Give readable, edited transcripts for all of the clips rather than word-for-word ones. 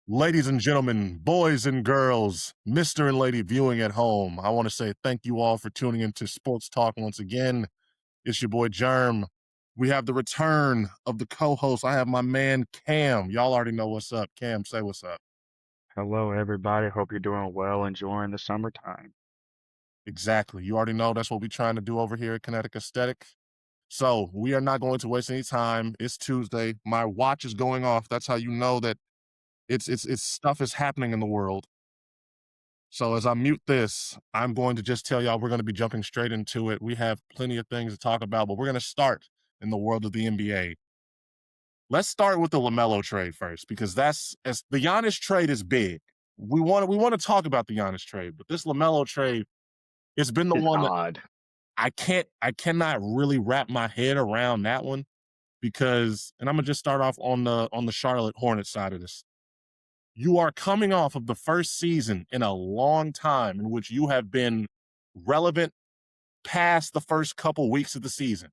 Ladies and gentlemen, boys and girls, Mr. and Lady viewing at home, I want to say thank you all for tuning into Sports Talk once again. It's your boy Jerm. We have the return of the co-host. I have my man Cam. Y'all already know what's up. Cam, say what's up. Hello, everybody. Hope you're doing well, enjoying the summertime. Exactly. You already know that's what we're trying to do over here at Kinetic Aesthetic. So we are not going to waste any time. It's Tuesday. My watch is going off. That's how you know that it's stuff is happening in the world. So as I mute this, I'm going to just tell y'all we're going to be jumping straight into it. We have plenty of things to talk about, but we're going to start in the world of the NBA. Let's start with the LaMelo trade first, because that's as the Giannis trade is big. We want to talk about the Giannis trade, but this LaMelo trade, it's been the It's one that odd. I cannot really wrap my head around that one because, and I'm gonna just start off on the Charlotte Hornets side of this. You are coming off of the first season in a long time in which you have been relevant past the first couple weeks of the season.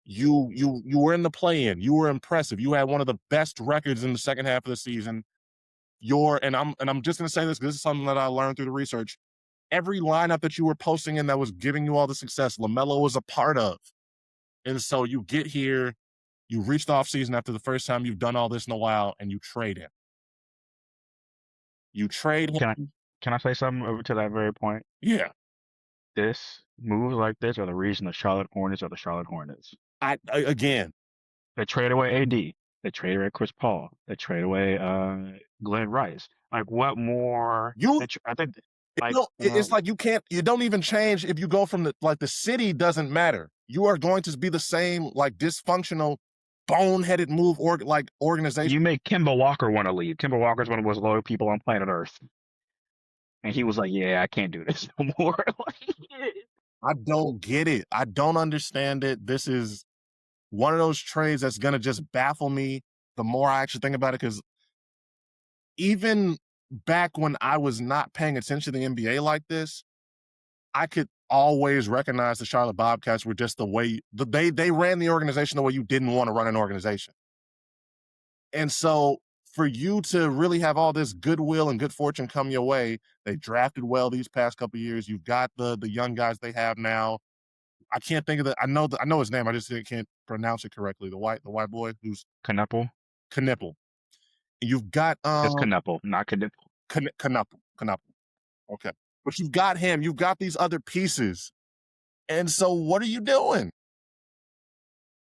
You were in the play-in. You were impressive. You had one of the best records in the second half of the season. I'm just gonna say this because this is something that I learned through the research. Every lineup that you were posting in that was giving you all the success, LaMelo was a part of. And so you get here, you reach the offseason after the first time you've done all this in a while, and you trade him. You trade Can I him. can I say something over to that very point? Yeah. This moves like this are the reason the Charlotte Hornets are the Charlotte Hornets. Again, They trade away AD. They trade away Chris Paul. They trade away Glenn Rice. Like what more? you I think like it's like you don't even change if you go from the city doesn't matter. You are going to be the same like dysfunctional, boneheaded move organization. you make Kemba Walker want to leave. Kemba Walker's one of the most loyal people on planet Earth, and he was like, "Yeah, I can't do this no more." I don't get it. I don't understand it. This is one of those trades that's gonna just baffle me the more I actually think about it. Because even back when I was not paying attention to the NBA like this, I could always recognize the Charlotte Bobcats were just the way they ran the organization the way you didn't want to run an organization. And so for you to really have all this goodwill and good fortune come your way, they drafted well these past couple of years. You've got the young guys they have now. I can't think of I know his name. I just can't pronounce it correctly. The white boy who's Knuckle. Knipple. You've got It's Knuckle, not Knuckle. Knuckle. Okay. But you've got him. You've got these other pieces. And so what are you doing?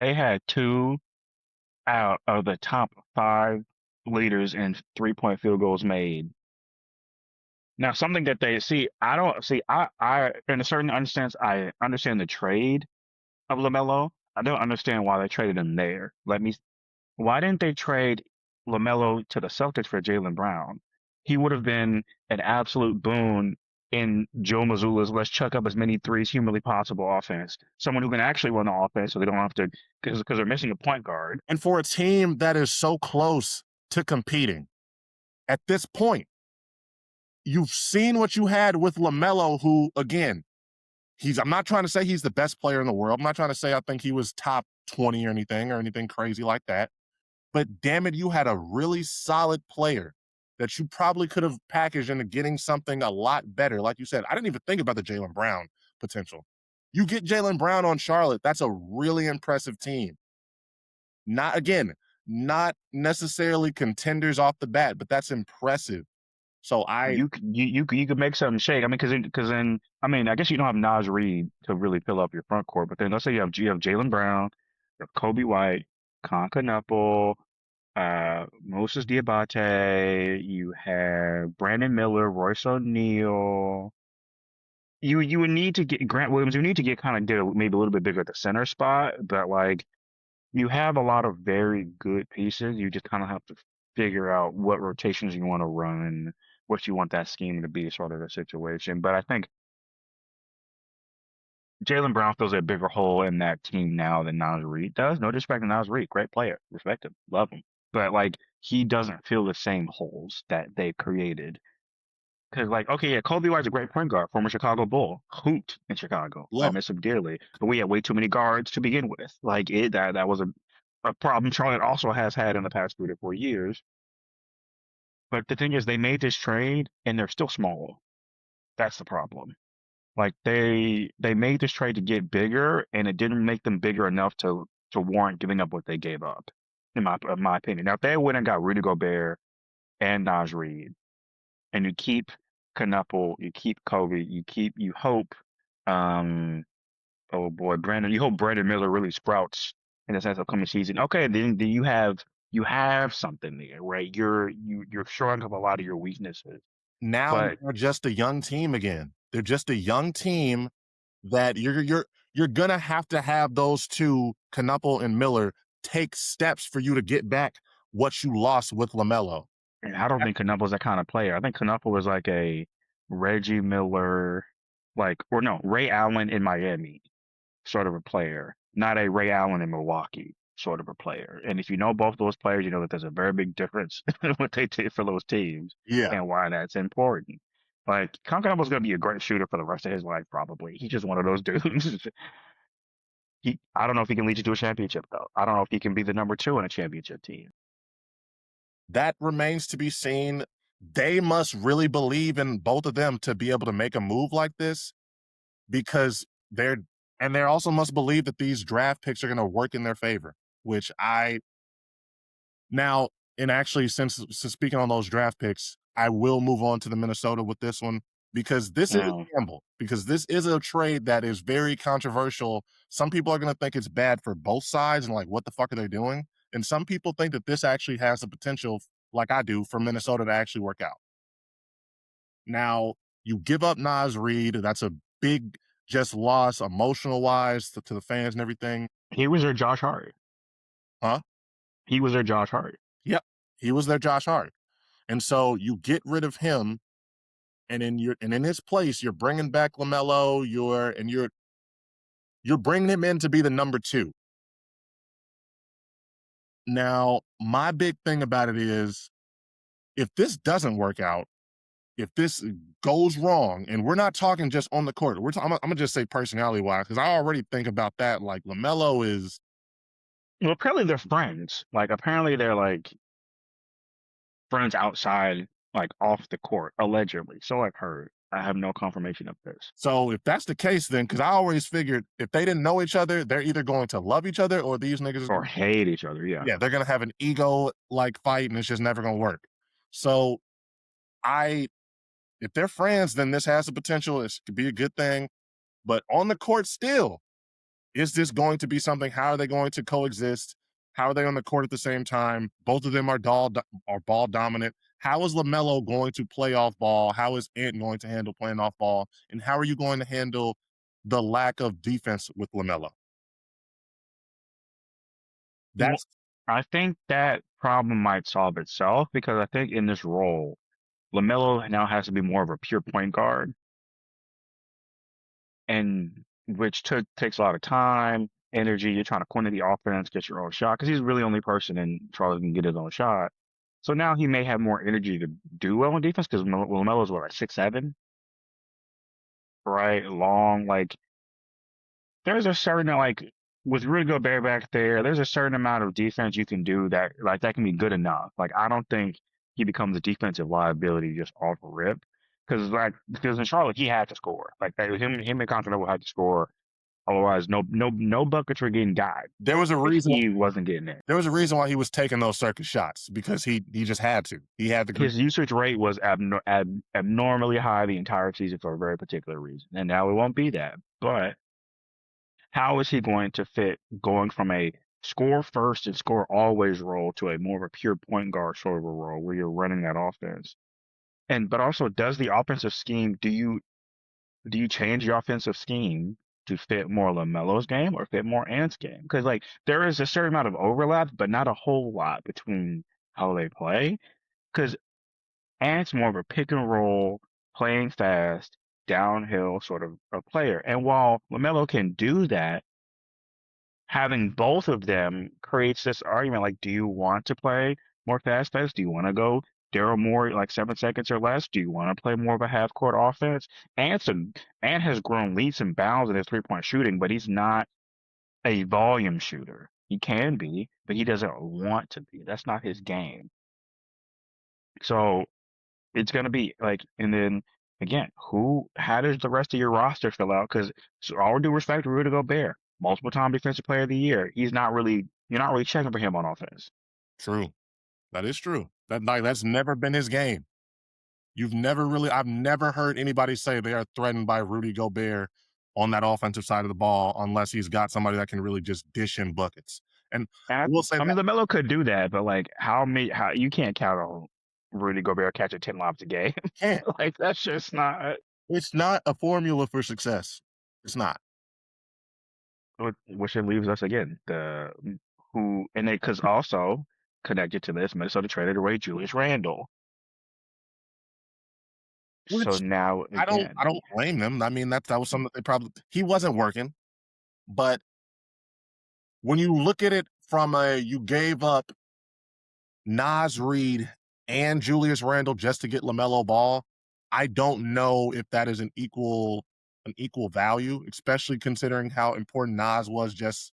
They had two out of the top five leaders in 3-point field goals made. Now, something that they see, I don't see. I, in a certain instance, I understand the trade of LaMelo. I don't understand why they traded him there. Why didn't they trade LaMelo to the Celtics for Jaylen Brown? He would have been an absolute boon in Joe Mazzulla's let's chuck up as many threes humanly possible offense. Someone who can actually run the offense so they don't have to, because they're missing a point guard. And for a team that is so close to competing at this point, you've seen what you had with LaMelo, who, again, I'm not trying to say he's the best player in the world. I'm not trying to say I think he was top 20 or anything crazy like that. But damn it, you had a really solid player that you probably could have packaged into getting something a lot better. Like you said, I didn't even think about the Jaylen Brown potential. You get Jaylen Brown on Charlotte, that's a really impressive team. Not necessarily contenders off the bat, but that's impressive. So You could make something shake. I mean, because then I mean, I guess you don't have Naj Reid to really fill up your front court, but then let's say you have Jaylen Brown, you have Kobe White, Knuckle, Moses Diabate, you have Brandon Miller, Royce O'Neal. You would need to get Grant Williams. You need to maybe a little bit bigger at the center spot, but like you have a lot of very good pieces. You just kind of have to figure out what rotations you want to run, what you want that scheme to be, sort of the situation. But I think Jaylen Brown fills a bigger hole in that team now than Naz Reid does. No disrespect to Naz Reid, great player, respect him, love him. But like he doesn't fill the same holes that they created. Because like, okay, yeah, Kobe White's a great point guard, former Chicago Bull, hooped in Chicago. I love miss him dearly, but we had way too many guards to begin with. Like that was a problem Charlotte also has had in the past 3 to 4 years. But the thing is, they made this trade and they're still small. That's the problem. Like they made this trade to get bigger, and it didn't make them bigger enough to warrant giving up what they gave up, in my opinion. Now, if they went and got Rudy Gobert and Naj Reid, and you keep Knuppel, you keep Kobe, you hope, um, oh boy, you hope Brandon Miller really sprouts in this upcoming season. Okay, then you have something there, right? You're showing up a lot of your weaknesses, Now but they're just a young team again. They're just a young team that you're gonna have to have those two, Knuppel and Miller, take steps for you to get back what you lost with LaMelo. and I don't think Knupple's that kind of player. I think Knuppel is like a Reggie Miller, like, or no, Ray Allen in Miami sort of a player, not a Ray Allen in Milwaukee sort of a player. And if you know both those players, you know that there's a very big difference in what they did for those teams Yeah. and why that's important. Like, Knupple's going to be a great shooter for the rest of his life, probably. He's just one of those dudes. I don't know if he can lead you to a championship, though. I don't know if he can be the number two in a championship team. That remains to be seen. They must really believe in both of them to be able to make a move like this, because they also must believe that these draft picks are going to work in their favor, which I now, and actually, since speaking on those draft picks, I will move on to the Minnesota with this one, because this is Now, a gamble, because this is a trade that is very controversial. Some people are going to think it's bad for both sides and like, what the fuck are they doing? And some people think that this actually has the potential, like I do, for Minnesota to actually work out. Now, you give up Nas Reed. That's a big just loss emotional wise to the fans and everything. he was their Josh Hart. Huh? He was their Josh Hart. Yep. He was their Josh Hart. And so you get rid of him, and in his place, you're bringing back LaMelo. You're bringing him in to be the number two. Now, my big thing about it is, if this doesn't work out, if this goes wrong, and we're not talking just on the court, I'm gonna just say personality wise, because I already think about that. Like, LaMelo is, Well, apparently they're friends. Like, apparently they're like friends outside, like off the court, allegedly. So I've heard. I have no confirmation of this. so if that's the case, then, because I always figured if they didn't know each other, they're either going to love each other, or these niggas, Or hate each other, yeah. yeah, they're gonna have an ego like fight, and it's just never gonna work. So I if they're friends, then this has the potential. It could be a good thing. But on the court still, is this going to be something? How are they going to coexist? How are they on the court at the same time? Both of them are ball dominant. How is LaMelo going to play off ball? How is Ant going to handle playing off ball? And how are you going to handle the lack of defense with LaMelo? Well, That's I think that problem might solve itself because I think in this role, LaMelo now has to be more of a pure point guard, and which takes a lot of time, energy. You're trying to corner the offense, get your own shot, because he's really the only person in Charlotte who can get his own shot. So now he may have more energy to do well on defense because LaMelo's what, like 6'7", right? Long, like there's a certain like with Rudy Gobert back there, there's a certain amount of defense you can do that like that can be good enough. Like I don't think he becomes a defensive liability just off a rip. Because in Charlotte he had to score. Like him and Continental had to score. Otherwise no buckets were getting got there was a if reason. he wasn't getting it. There was a reason why he was taking those circus shots, because he just had to. He had to. His usage rate was abnormally high the entire season for a very particular reason. And now it won't be that. But how is he going to fit going from a score first and score always role to a more of a pure point guard sort of a role where you're running that offense? And but also, does the offensive scheme do you change your offensive scheme to fit more LaMelo's game or fit more Ant's game? Because like there is a certain amount of overlap, but not a whole lot between how they play. Because Ant's more of a pick and roll, playing fast, downhill sort of a player. And while LaMelo can do that, having both of them creates this argument like, do you want to play more fast pace? Do you want to go Daryl Moore like 7 seconds or less? Do you want to play more of a half court offense? Ant has grown leaps and bounds in his 3-point shooting, but he's not a volume shooter. He can be, but he doesn't want to be. That's not his game. So it's gonna be like, and then again, how does the rest of your roster fill out? Because so all due respect to Rudy Gobert, multiple time defensive player of the year, you're not really checking for him on offense. True. That is true. That's never been his game. I've never heard anybody say they are threatened by Rudy Gobert on that offensive side of the ball unless he's got somebody that can really just dish him buckets. And I will And say I that mean, LaMelo could do that, but like, how you can't count on Rudy Gobert catching 10 lobs a game. can't. Like that's just not It's not a formula for success. It's not. which it leaves us again. Who and they because also connected to this, Minnesota traded away Julius Randle. So Which now I again, don't blame them. I mean, that was something that they probably he wasn't working. But when you look at it from you gave up Nas Reed and Julius Randle just to get LaMelo Ball, I don't know if that is an equal value, especially considering how important Nas was just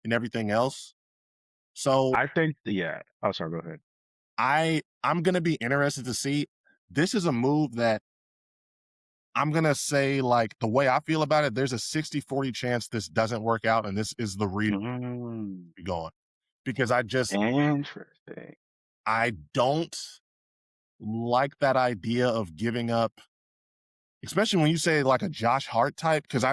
in everything else. So I think yeah. Oh, sorry. Go ahead. I'm gonna be interested to see. This is a move that I'm gonna say, like, the way I feel about it, there's a 60-40 chance this doesn't work out, and this is the reason Mm, to be going. Because interesting. I don't like that idea of giving up, especially when you say like a Josh Hart type, because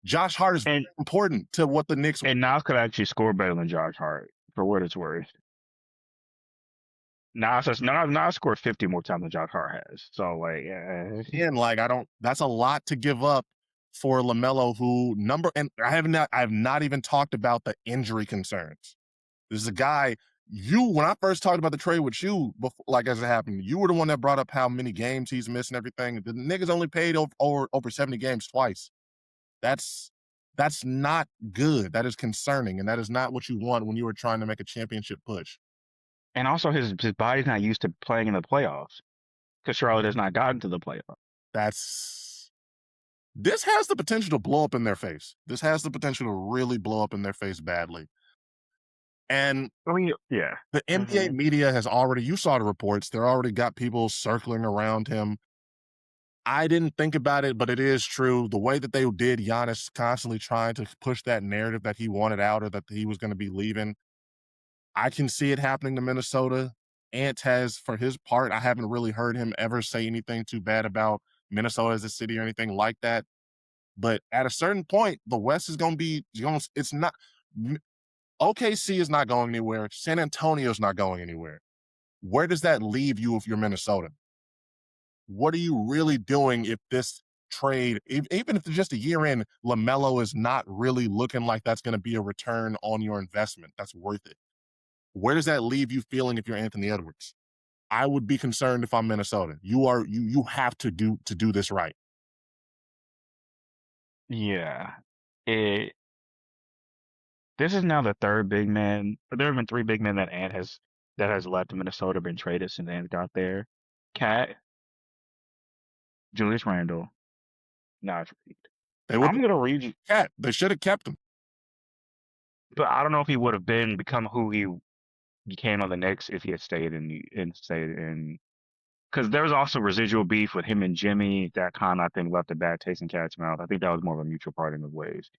Josh Hart is And important to what the Knicks Nas could actually score better than Josh Hart for what it's worth. Nas scored 50 more times than Josh Hart has. So like, in. Like, I don't. That's a lot to give up for LaMelo, who and I have not even talked about the injury concerns. This is a guy. When I first talked about the trade with you, before, like as it happened, you were the one that brought up how many games he's missed and everything. The niggas only paid over 70 games twice. That's not good. That is concerning, and that is not what you want when you are trying to make a championship push. and also his body's not used to playing in the playoffs because Charlotte has not gotten to the playoffs. That's This has the potential to blow up in their face. This has the potential to really blow up in their face badly. And I mean, yeah. the NBA Hmm. media has already, you saw the reports, they're already got people circling around him. I didn't think about it, but it is true. The way that they did Giannis constantly trying to push that narrative that he wanted out or that he was going to be leaving, I can see it happening to Minnesota. Ant has, for his part, I haven't really heard him ever say anything too bad about Minnesota as a city or anything like that. But at a certain point, the West is going to be, it's not, OKC is not going anywhere. San Antonio's not going anywhere. Where does that leave you if you're Minnesota? What are you really doing if this trade, even if it's just a year in, LaMelo is not really looking like that's going to be a return on your investment that's worth it? Where does that leave you feeling if you're Anthony Edwards? I would be concerned if I'm Minnesota. You have to do this right. Yeah. It This is now the third big man. But there have been three big men that has left Minnesota, been traded since Ant got there. Cat, Julius Randle, Nas Reed. They would I'm gonna read you, cat. They should have kept him. but I don't know if he would have become who he became on the Knicks if he had stayed in. Because there was also residual beef with him and Jimmy that kind of, I think, left a bad taste in Cat's mouth. I think that was more of a mutual parting of ways.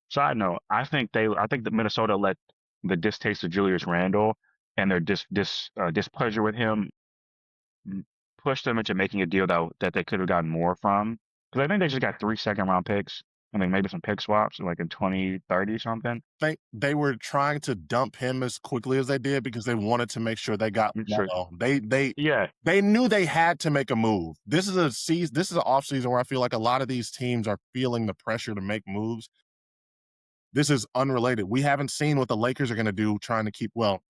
Side note, I think that Minnesota let the distaste of Julius Randle and their displeasure with him push them into making a deal that they could have gotten more from. Because I think they just got 3 second-round picks. I mean, maybe some pick swaps, like in 2030 something. Think they were trying to dump him as quickly as they did because they wanted to make sure they got I'm sure. Melo. Yeah, They knew they had to make a move. This is a season. This is an off season where I feel like a lot of these teams are feeling the pressure to make moves. This is unrelated. We haven't seen what the Lakers are going to do trying to keep. Well,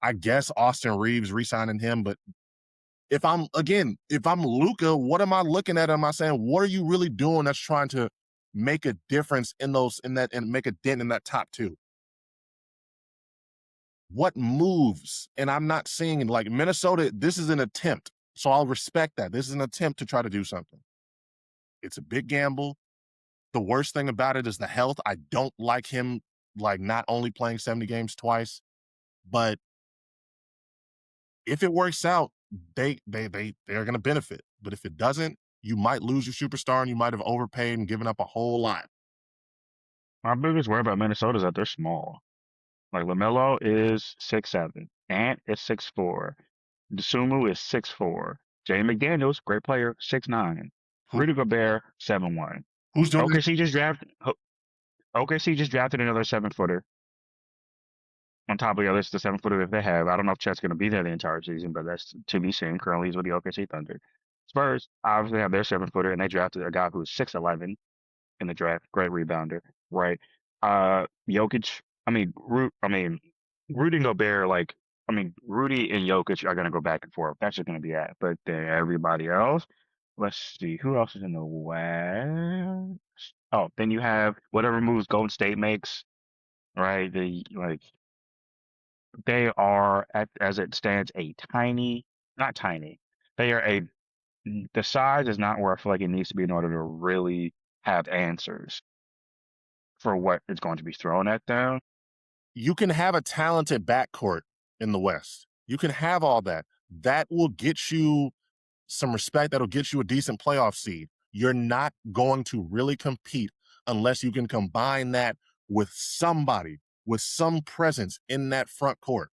I guess Austin Reeves re-signing him, but if I'm Luca, what am I looking at? Am I saying what are you really doing that's trying to make a difference in that and make a dent in that top two? What moves? And I'm not seeing like Minnesota, this is an attempt. So I'll respect that. This is an attempt to try to do something. It's a big gamble. The worst thing about it is the health. I don't like him like not only playing 70 games twice, but If it works out, they're gonna benefit. But if it doesn't, you might lose your superstar and you might have overpaid and given up a whole lot. My biggest worry about Minnesota is that they're small. Like LaMelo is 6'7", Ant is 6'4", DeSumo is 6'4", Jay McDaniels, great player, 6'9", Who Rudy Gobert 7'1". who's doing that? OKC just drafted another 7-footer on top of the others, the 7-footer that they have. I don't know if Chet's going to be there the entire season, but that's to be seen. Currently, he's with the OKC Thunder. Spurs obviously have their 7-footer, and they drafted a guy who's 6'11" in the draft. Great rebounder, right? Jokic. Rudy and Gobert. Rudy and Jokic are gonna go back and forth. That's just gonna be that. But then everybody else. Let's see who else is in the West. Oh, then you have whatever moves Golden State makes. Right? They are as it stands a tiny, not tiny. They are a the size is not where I feel like it needs to be in order to really have answers for what is going to be thrown at them. You can have a talented backcourt in the West. You can have all that. That will get you some respect. That'll get you a decent playoff seed. You're not going to really compete unless you can combine that with somebody with some presence in that front court.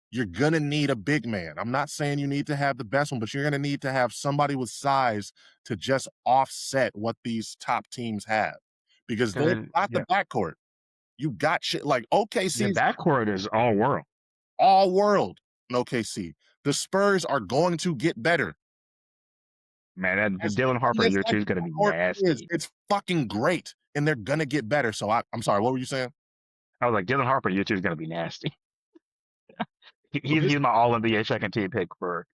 You're going to need a big man. I'm not saying you need to have the best one, but you're going to need to have somebody with size to just offset what these top teams have because they've got the Yeah, backcourt. You got shit like the OKC's backcourt is all world. all world in OKC. The Spurs are going to get better. Man, that As Dylan Harper good as year that two is gonna be court is, nasty. it's fucking great, and they're gonna get better. So I'm sorry, what were you saying? I was like, Dylan Harper year two is gonna be nasty. So this, He's my All NBA second team pick for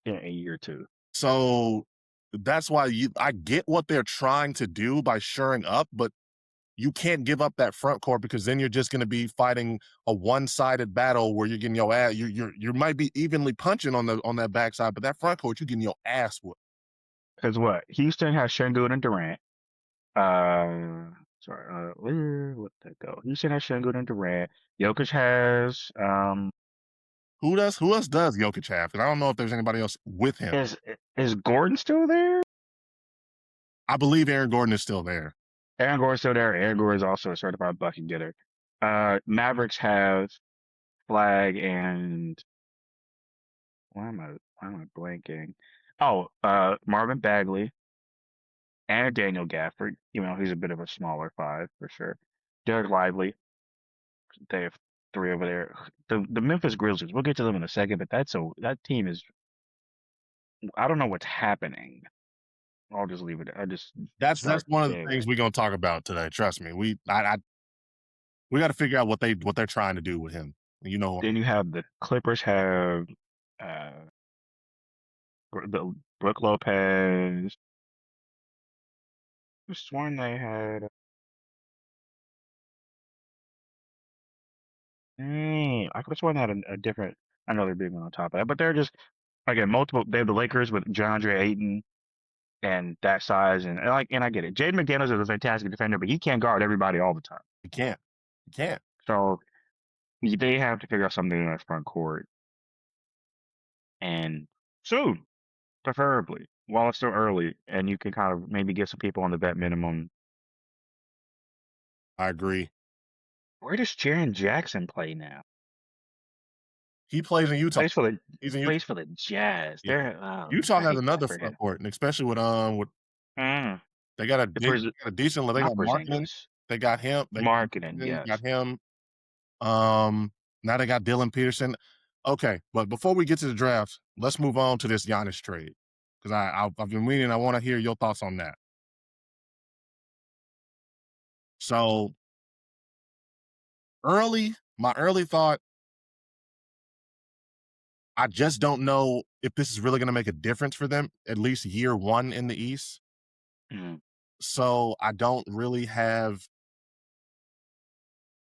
a year two. so that's why I get what they're trying to do by shoring up, but you can't give up that front court because then you're just going to be fighting a one-sided battle where you're getting your ass. You might be evenly punching on that backside, but that front court you're getting your ass whooped. Because what Houston has Şengün and Durant. Where that go? Houston has Şengün and Durant. Jokic has Who else does Jokic have? And I don't know if there's anybody else with him. is Gordon still there? I believe Aaron Gordon is still there. Aaron Gordon's still there. Aaron Gordon is also a certified bucket getter. Mavericks have Flag and why am I blanking? Oh, Marvin Bagley and Daniel Gafford. He's a bit of a smaller five for sure. Derek Lively. They have three over there. The Memphis Grizzlies. We'll get to them in a second, but that team is. I don't know what's happening. I'll just leave it. I just That's start one of the things there. we're gonna talk about today. Trust me. We got to figure out what they're trying to do with him. Then you have the Clippers have uh the Brook Lopez. I sworn they had. I could have sworn they had a different. I know they're big one on top of that, but they're just again multiple. They have the Lakers with DeAndre Ayton and that size, and I get it. Jaden McDaniels is a fantastic defender, but he can't guard everybody all the time. You can't. You can't. So they have to figure out something in that front court, and soon, preferably, while it's still early, and you can kind of maybe get some people on the vet minimum. I agree. Where does Jaren Jackson play now? He plays in Utah. Plays for the He's in Utah. plays for the Jazz. Yeah. I Utah has hate that another for front him. court, and especially with Mm. they got The a decent. They not got Martin. Porzingis. They got him. They Marketing, yes. got him. Now they got Dylan Peterson. Okay, but before we get to the draft, let's move on to this Giannis trade because I've been reading. I want to hear your thoughts on that. So my early thought, I just don't know if this is really going to make a difference for them, at least year one in the East. Mm. So I don't really have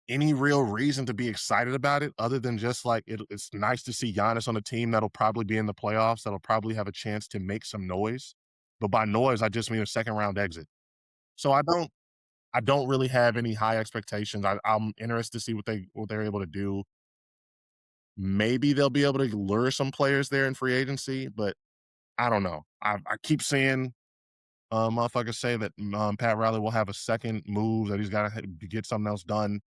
any real reason to be excited about it other than just like it's nice to see Giannis on a team that'll probably be in the playoffs, that'll probably have a chance to make some noise. But by noise, I just mean a second round exit. So I don't really have any high expectations. I'm interested to see what they're able to do. Maybe they'll be able to lure some players there in free agency, but I don't know. I keep seeing motherfuckers say that Pat Riley will have a second move, that he's got to get something else done.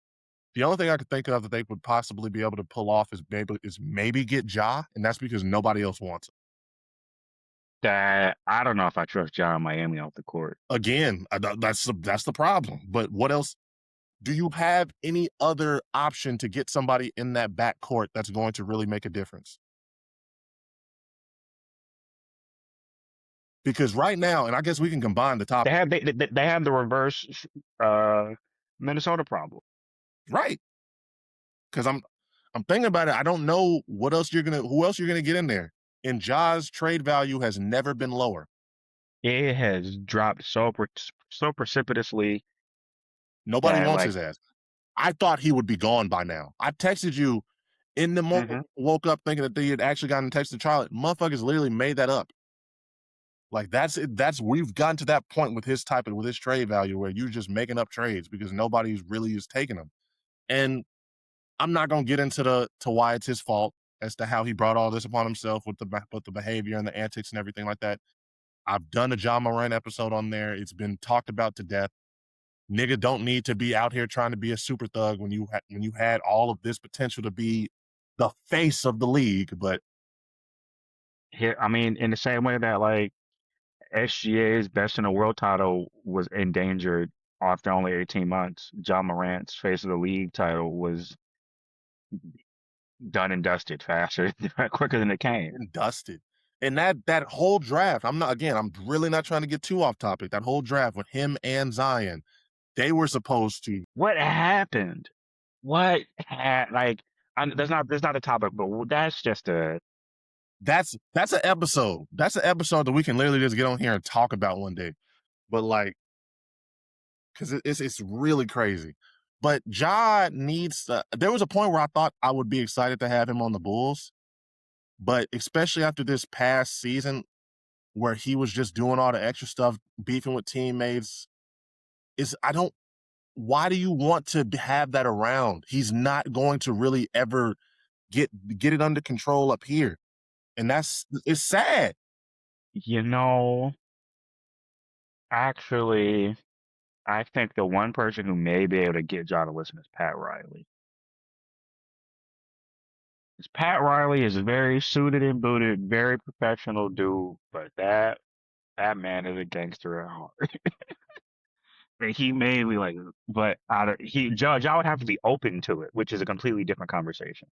The only thing I could think of that they would possibly be able to pull off is maybe get Ja, and that's because nobody else wants him. That I don't know if I trust John Miami off the court. Again, that's the problem. But what else? Do you have any other option to get somebody in that backcourt that's going to really make a difference? Because right now, and I guess we can combine the top. They have the reverse uh, Minnesota problem. Right. Because I'm thinking about it. I don't know who else you're gonna get in there. And Ja's trade value has never been lower. It has dropped so precipitously Nobody that wants like his ass. I thought he would be gone by now. I texted you in the moment, mhm. woke up thinking that they had actually gotten a text to Charlotte. Motherfuckers literally made that up. Like that's it. That's we've gotten to that point with with his trade value where you're just making up trades because nobody's really is taking them. And I'm not gonna get into to why it's his fault as to how he brought all this upon himself with the behavior and the antics and everything like that. I've done a John Moran episode on there. It's been talked about to death. Nigga don't need to be out here trying to be a super thug when you had all of this potential to be the face of the league. But Here, I mean, in the same way that like SGA's best in the world title was endangered after only 18 months, John Morant's face of the league title was done and dusted faster, quicker than it came. and dusted. And that whole draft, I'm really not trying to get too off topic. That whole draft with him and Zion, they were supposed to. What happened? Like? That's not a topic, but that's just a That's an episode. That's an episode that we can literally just get on here and talk about one day. But like, because it's really crazy. But Ja needs. There was a point where I thought I would be excited to have him on the Bulls, but especially after this past season where he was just doing all the extra stuff, beefing with teammates. Is I don't. Why do you want to have that around? He's not going to really ever get it under control up here, and it's sad. you know, actually, I think the one person who may be able to get Ja to listen is Pat Riley. 'Cause Pat Riley is a very suited and booted, very professional dude, but that man is a gangster at heart. And he may be like, but out of Ja would have to be open to it, which is a completely different conversation.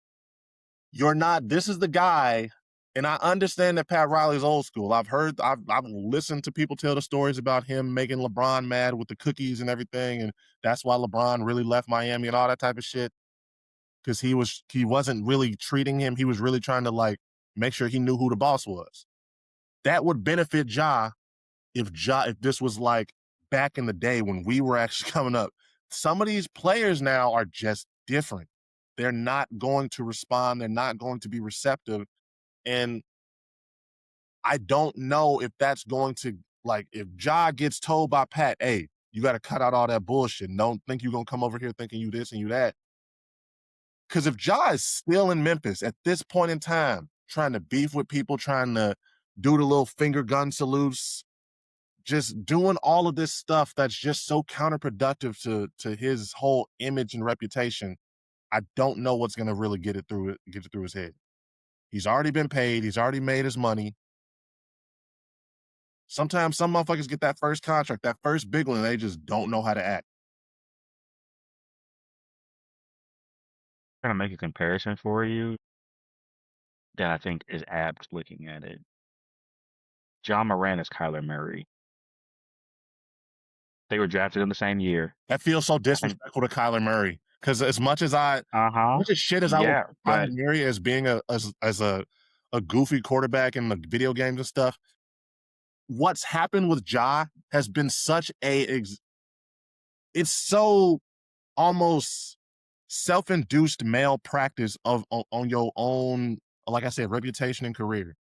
You're not. This is the guy, and I understand that Pat Riley's old school. I've listened to people tell the stories about him making LeBron mad with the cookies and everything, and that's why LeBron really left Miami and all that type of shit. Because he wasn't really treating him. He was really trying to like make sure he knew who the boss was. That would benefit if this was like back in the day when we were actually coming up. Some of these players now are just different. They're not going to respond. They're not going to be receptive. And I don't know if that's going to, like, if Ja gets told by Pat, hey, you got to cut out all that bullshit. Don't think you're going to come over here thinking you this and you that. Because if Ja is still in Memphis at this point in time, trying to beef with people, trying to do the little finger gun salutes, just doing all of this stuff that's just so counterproductive to his whole image and reputation, I don't know what's going to really get it through his head. He's already been paid. He's already made his money. Sometimes some motherfuckers get that first contract, that first big one, and they just don't know how to act. I'm gonna make a comparison for you that I think is apt looking at it. John Moran is Kyler Murray. They were drafted in the same year. That feels so I think, disrespectful to Kyler Murray. Because as much as uh-huh. shit as I would Yeah, Kyler but Murray as being a goofy quarterback in the video games and stuff, what's happened with Ja has been such it's so almost self-induced malpractice on your own, like I said, reputation and career.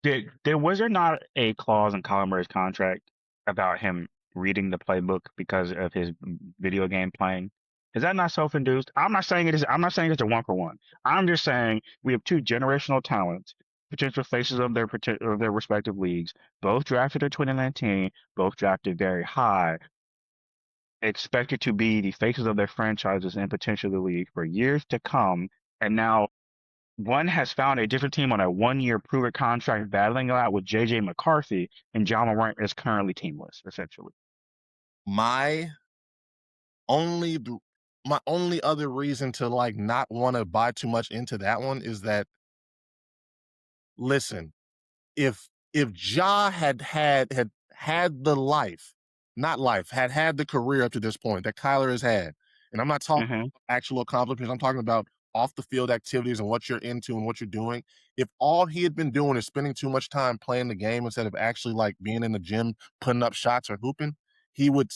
was there not a clause in Kyler Murray's contract about him reading the playbook because of his video game playing? Is that not self-induced? I'm not saying it is. I'm not saying it's a 1-for-1. I'm just saying we have two generational talents, potential faces of their respective leagues, both drafted in 2019, both drafted very high, expected to be the faces of their franchises and potentially the league for years to come. And now one has found a different team on a 1-year prove-it contract, battling it out with J.J. McCarthy, and John Morant is currently teamless, essentially. My only my only other reason to like not want to buy too much into that one is that, listen, if Ja had the life, not life, had the career up to this point that Kyler has had, and I'm not talking Mm-hmm. actual accomplishments, I'm talking about off the field activities and what you're into and what you're doing. If all he had been doing is spending too much time playing the game instead of actually like being in the gym, putting up shots or hooping, he would.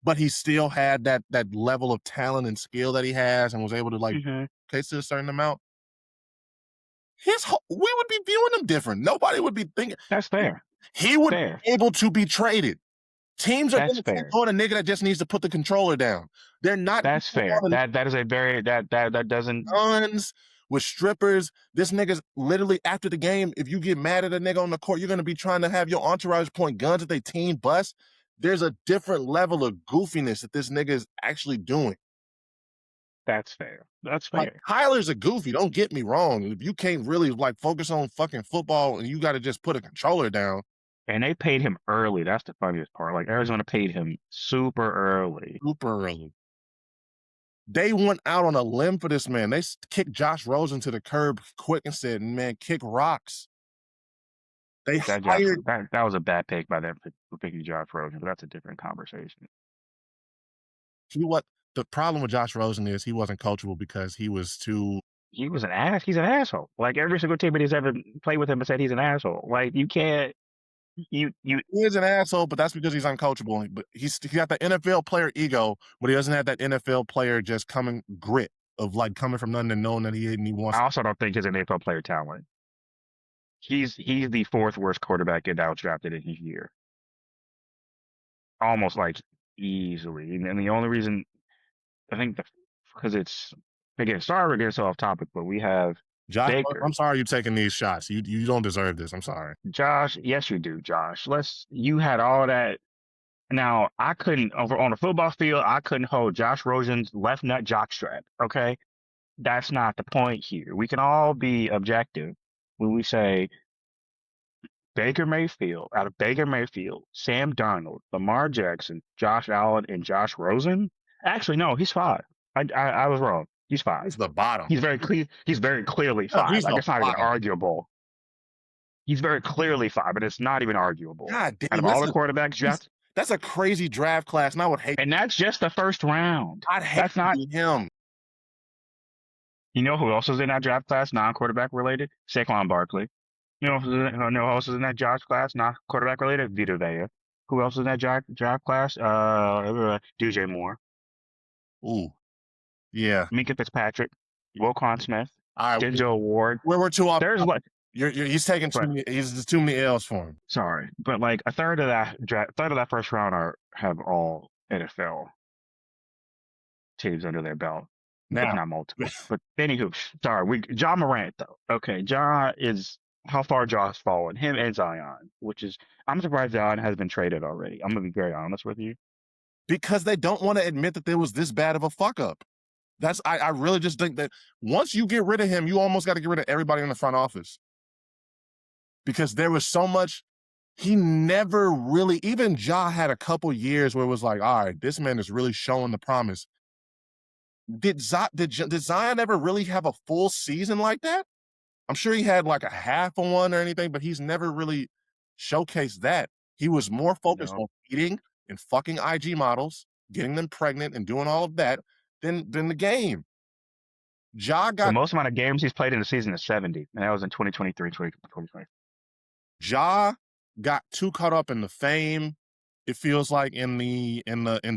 But he still had that level of talent and skill that he has, and was able to like Mm-hmm. case to a certain amount. We would be viewing him different. Nobody would be thinking That's fair. he would Fair. be able to be traded. Teams are That's going to take fair. on a nigga that just needs to put the controller down. They're not going That's to take fair. on That is a very that doesn't. guns with strippers. This nigga's literally after the game. If you get mad at a nigga on the court, you're going to be trying to have your entourage point guns at their team bus. There's a different level of goofiness that this nigga is actually doing. That's fair. That's Like fair. Tyler's a goofy. Don't get me wrong. If you can't really like focus on fucking football and you got to just put a controller down, And they paid him early. That's the funniest part. Like Arizona paid him super early. super early. They went out on a limb for this man. They kicked Josh Rosen to the curb quick and said, "Man, kick rocks." They hired. That was a bad pick by them for picking Josh Rosen, but that's a different conversation. What the problem with Josh Rosen is he wasn't coachable because he was too. He was an ass. He's an asshole. Like every single teammate who's ever played with him has said he's an asshole. Like you can't. You. He is an asshole, but that's because he's uncoachable. But he got the NFL player ego, but he doesn't have that NFL player just coming grit of like coming from nothing and knowing that he wants. I also don't think he's an NFL player talent. He's the fourth worst quarterback that was drafted in his year. Almost like easily. And the only reason I think because it's again, sorry we're getting so off topic, but we have Josh, Baker. I'm sorry you're taking these shots. You don't deserve this. I'm sorry. Josh, yes you do, Josh. You had all that. Now I couldn't on the football field, I couldn't hold Josh Rosen's left nut jockstrap. Okay. That's not the point here. We can all be objective when we say Baker Mayfield, out of Baker Mayfield, Sam Darnold, Lamar Jackson, Josh Allen, and Josh Rosen. Actually, no, he's 5. I was wrong. He's 5. He's the bottom. He's very clear. He's very clearly 5. Like it's not even arguable. He's very clearly 5, but it's not even arguable. God damn, out of all the quarterbacks drafted, that's a crazy draft class, and I would hate. And that's just the first round. I'd hate that's not him. You know who else is in that draft class, non-quarterback related? Saquon Barkley. You know who else is in that draft class, non-quarterback related? Vita Vea. Who else is in that draft class? DJ Moore. Ooh, yeah. Minka Fitzpatrick. Wilcon Smith. All right, Denzel Ward. We're too off. There's like he's taking too many L's for him. Sorry, but like a third of that first round have all NFL teams under their belt. Now, if not multiple. But anywho, sorry, Ja Morant though. Okay, Ja is how far Ja's fallen. Him and Zion, which is I'm surprised Zion has been traded already. I'm gonna be very honest with you. Because they don't want to admit that there was this bad of a fuck up. I really just think that once you get rid of him, you almost got to get rid of everybody in the front office. Because there was so much, he never really, even Ja had a couple years where it was like, all right, this man is really showing the promise. Did Zion ever really have a full season like that? I'm sure he had like a half of one or anything, but he's never really showcased that. He was more focused on eating and fucking IG models, getting them pregnant and doing all of that than the game. Ja got the most amount of games he's played in the season is 70, and that was in 2023, 2020. Ja got too caught up in the fame. It feels like in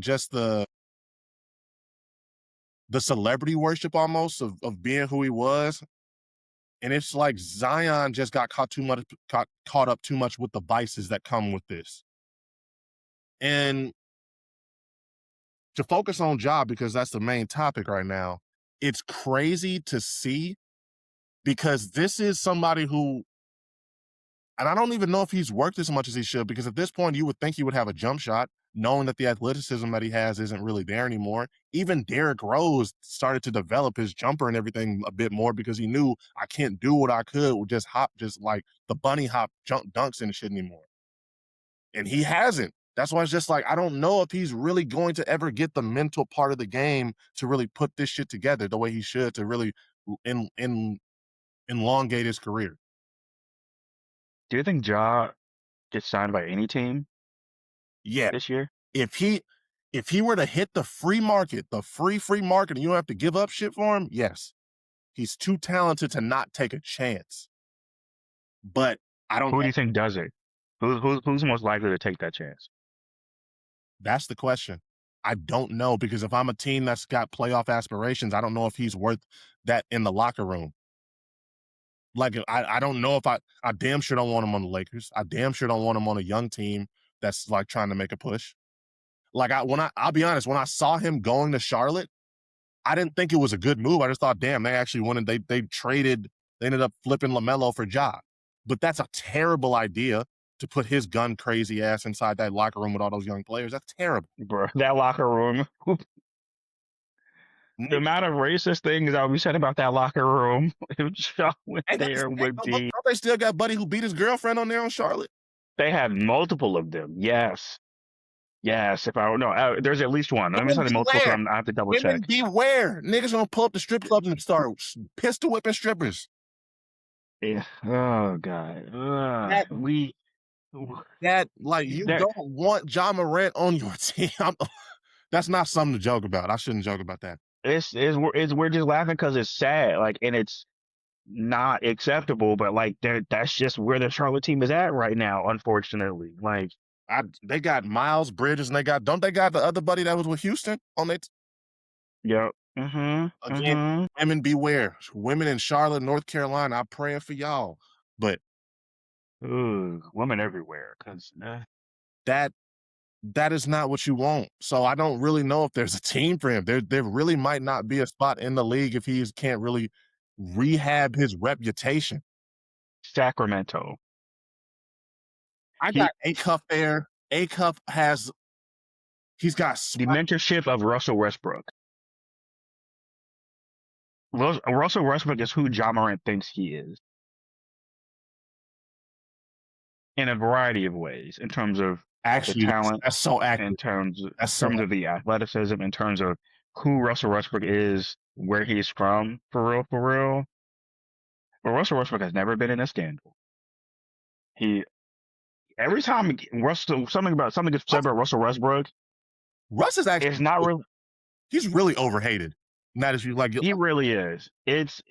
just the celebrity worship almost of being who he was. And it's like Zion just got caught up too much with the vices that come with this. And to focus on Ja because that's the main topic right now. It's crazy to see because this is somebody who, and I don't even know if he's worked as much as he should, because at this point you would think he would have a jump shot, knowing that the athleticism that he has isn't really there anymore. Even Derrick Rose started to develop his jumper and everything a bit more because he knew I can't do what I could with just hop, just like the bunny hop jump dunks and shit anymore. And he hasn't. That's why it's just like, I don't know if he's really going to ever get the mental part of the game to really put this shit together the way he should to really elongate his career. Do you think Ja gets signed by any team Yeah. this year? If he were to hit the free market, the free market, and you don't have to give up shit for him, yes. He's too talented to not take a chance. But I don't Who do know. you think does it? Who's most likely to take that chance? That's the question. I don't know, because if I'm a team that's got playoff aspirations, I don't know if he's worth that in the locker room. Like, I don't know if I damn sure don't want him on the Lakers. I damn sure don't want him on a young team that's like trying to make a push. Like, I'll be honest, when I saw him going to Charlotte, I didn't think it was a good move. I just thought, damn, they actually wanted, they traded, they ended up flipping LaMelo for Ja. But that's a terrible idea to put his gun crazy ass inside that locker room with all those young players. That's terrible. Bro, that locker room. The amount of racist things that we said about that locker room if Ja went there would be. Don't they still got Buddy who beat his girlfriend on there on Charlotte? They had multiple of them. Yes. Yes, if I don't know, there's at least one. Let me say multiple, so I have to double check. Women beware. Niggas gonna pull up the strip clubs and start pistol whipping strippers. Yeah. Oh God. You don't want Ja Morant on your team. That's not something to joke about. I shouldn't joke about that. We're just laughing because it's sad, like, and it's not acceptable, but like that's just where the Charlotte team is at right now, unfortunately. Like, they got Miles Bridges, and don't they got the other buddy that was with Houston on it? Yep. Again, women beware. Women in Charlotte, North Carolina, I'm praying for y'all. But women everywhere, because that is not what you want. So I don't really know if there's a team for him. There really might not be a spot in the league if he can't really rehab his reputation. Sacramento. I got A-Cuff there. A-Cuff he's got the mentorship of Russell Westbrook. Russell Westbrook is who Ja Morant thinks he is, in a variety of ways, in terms of the talent, that's so accurate. in terms of the athleticism, in terms of who Russell Westbrook is, where he's from, for real. But Russell Westbrook has never been in a scandal. Every time something gets said about Russell Westbrook, Russ is actually, it's not really. He's really overhated. Not as you like. He really is. It's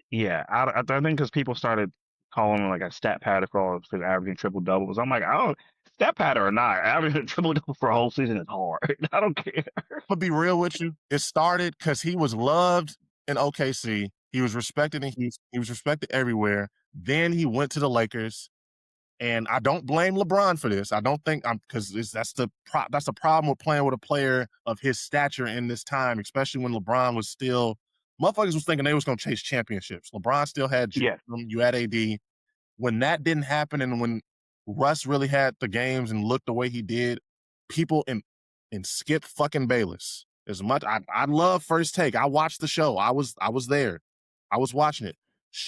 yeah. I think because people started calling him like a stat pad for averaging triple doubles. I'm like, oh, stat pad or not, averaging triple double for a whole season is hard. I don't care. But be real with you, it started because he was loved in OKC. He was respected in Houston. He was respected everywhere. Then he went to the Lakers. And I don't blame LeBron for this. I don't think because that's the problem with playing with a player of his stature in this time, especially when LeBron was still, motherfuckers was thinking they was gonna chase championships. LeBron still had you had AD. When that didn't happen, and when Russ really had the games and looked the way he did, people and Skip fucking Bayless. As much I love First Take. I watched the show. I was there. I was watching it.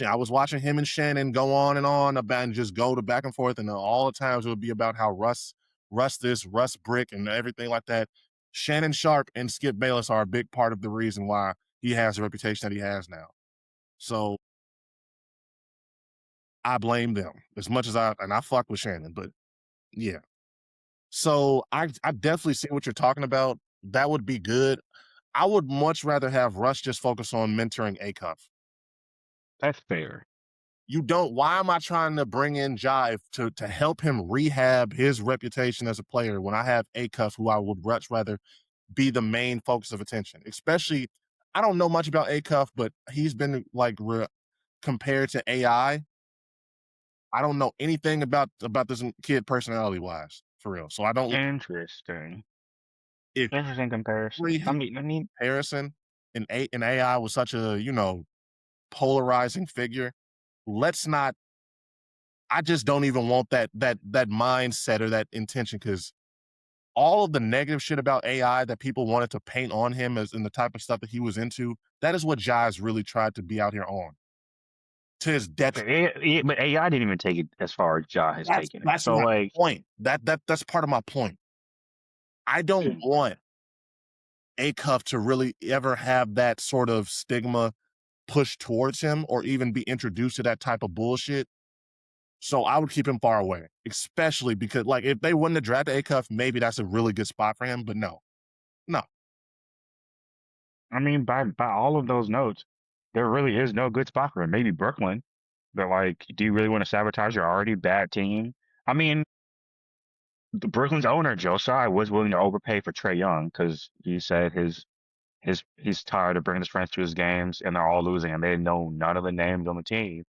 I was watching him and Shannon go on about and just go to back and forth, and all the times it would be about how Russ Brick, and everything like that. Shannon Sharp and Skip Bayless are a big part of the reason why he has the reputation that he has now. So I blame them as much as I fuck with Shannon, but yeah. So I definitely see what you're talking about. That would be good. I would much rather have Russ just focus on mentoring A-Cuff. That's fair. Why am I trying to bring in Ja to help him rehab his reputation as a player when I have A-Cuff, who I would much rather be the main focus of attention? Especially, I don't know much about A-Cuff, but he's been like compared to AI. I don't know anything about this kid personality-wise, for real. So I don't. Interesting. If Interesting comparison. every Harrison in AI was such a, polarizing figure, let's not I just don't even want that mindset or that intention because all of the negative shit about AI that people wanted to paint on him as in the type of stuff that he was into, that is what Jai's really tried to be out here on to his detriment. But AI didn't even take it as far as Ja has That's taken it. that's So my like, point. That's part of my point. I don't hmm, want Acuff to really ever have that sort of stigma pushed towards him or even be introduced to that type of bullshit. So I would keep him far away, especially because like if they wouldn't have drafted Acuff, maybe that's a really good spot for him. But no, no, I mean, by all of those notes, there really is no good spot for him. Maybe Brooklyn, but like, do you really want to sabotage your already bad team? I mean, the Brooklyn's owner, Joe Tsai, was willing to overpay for Trae Young because he said he's tired of bringing his friends to his games and they're all losing and they know none of the names on the team.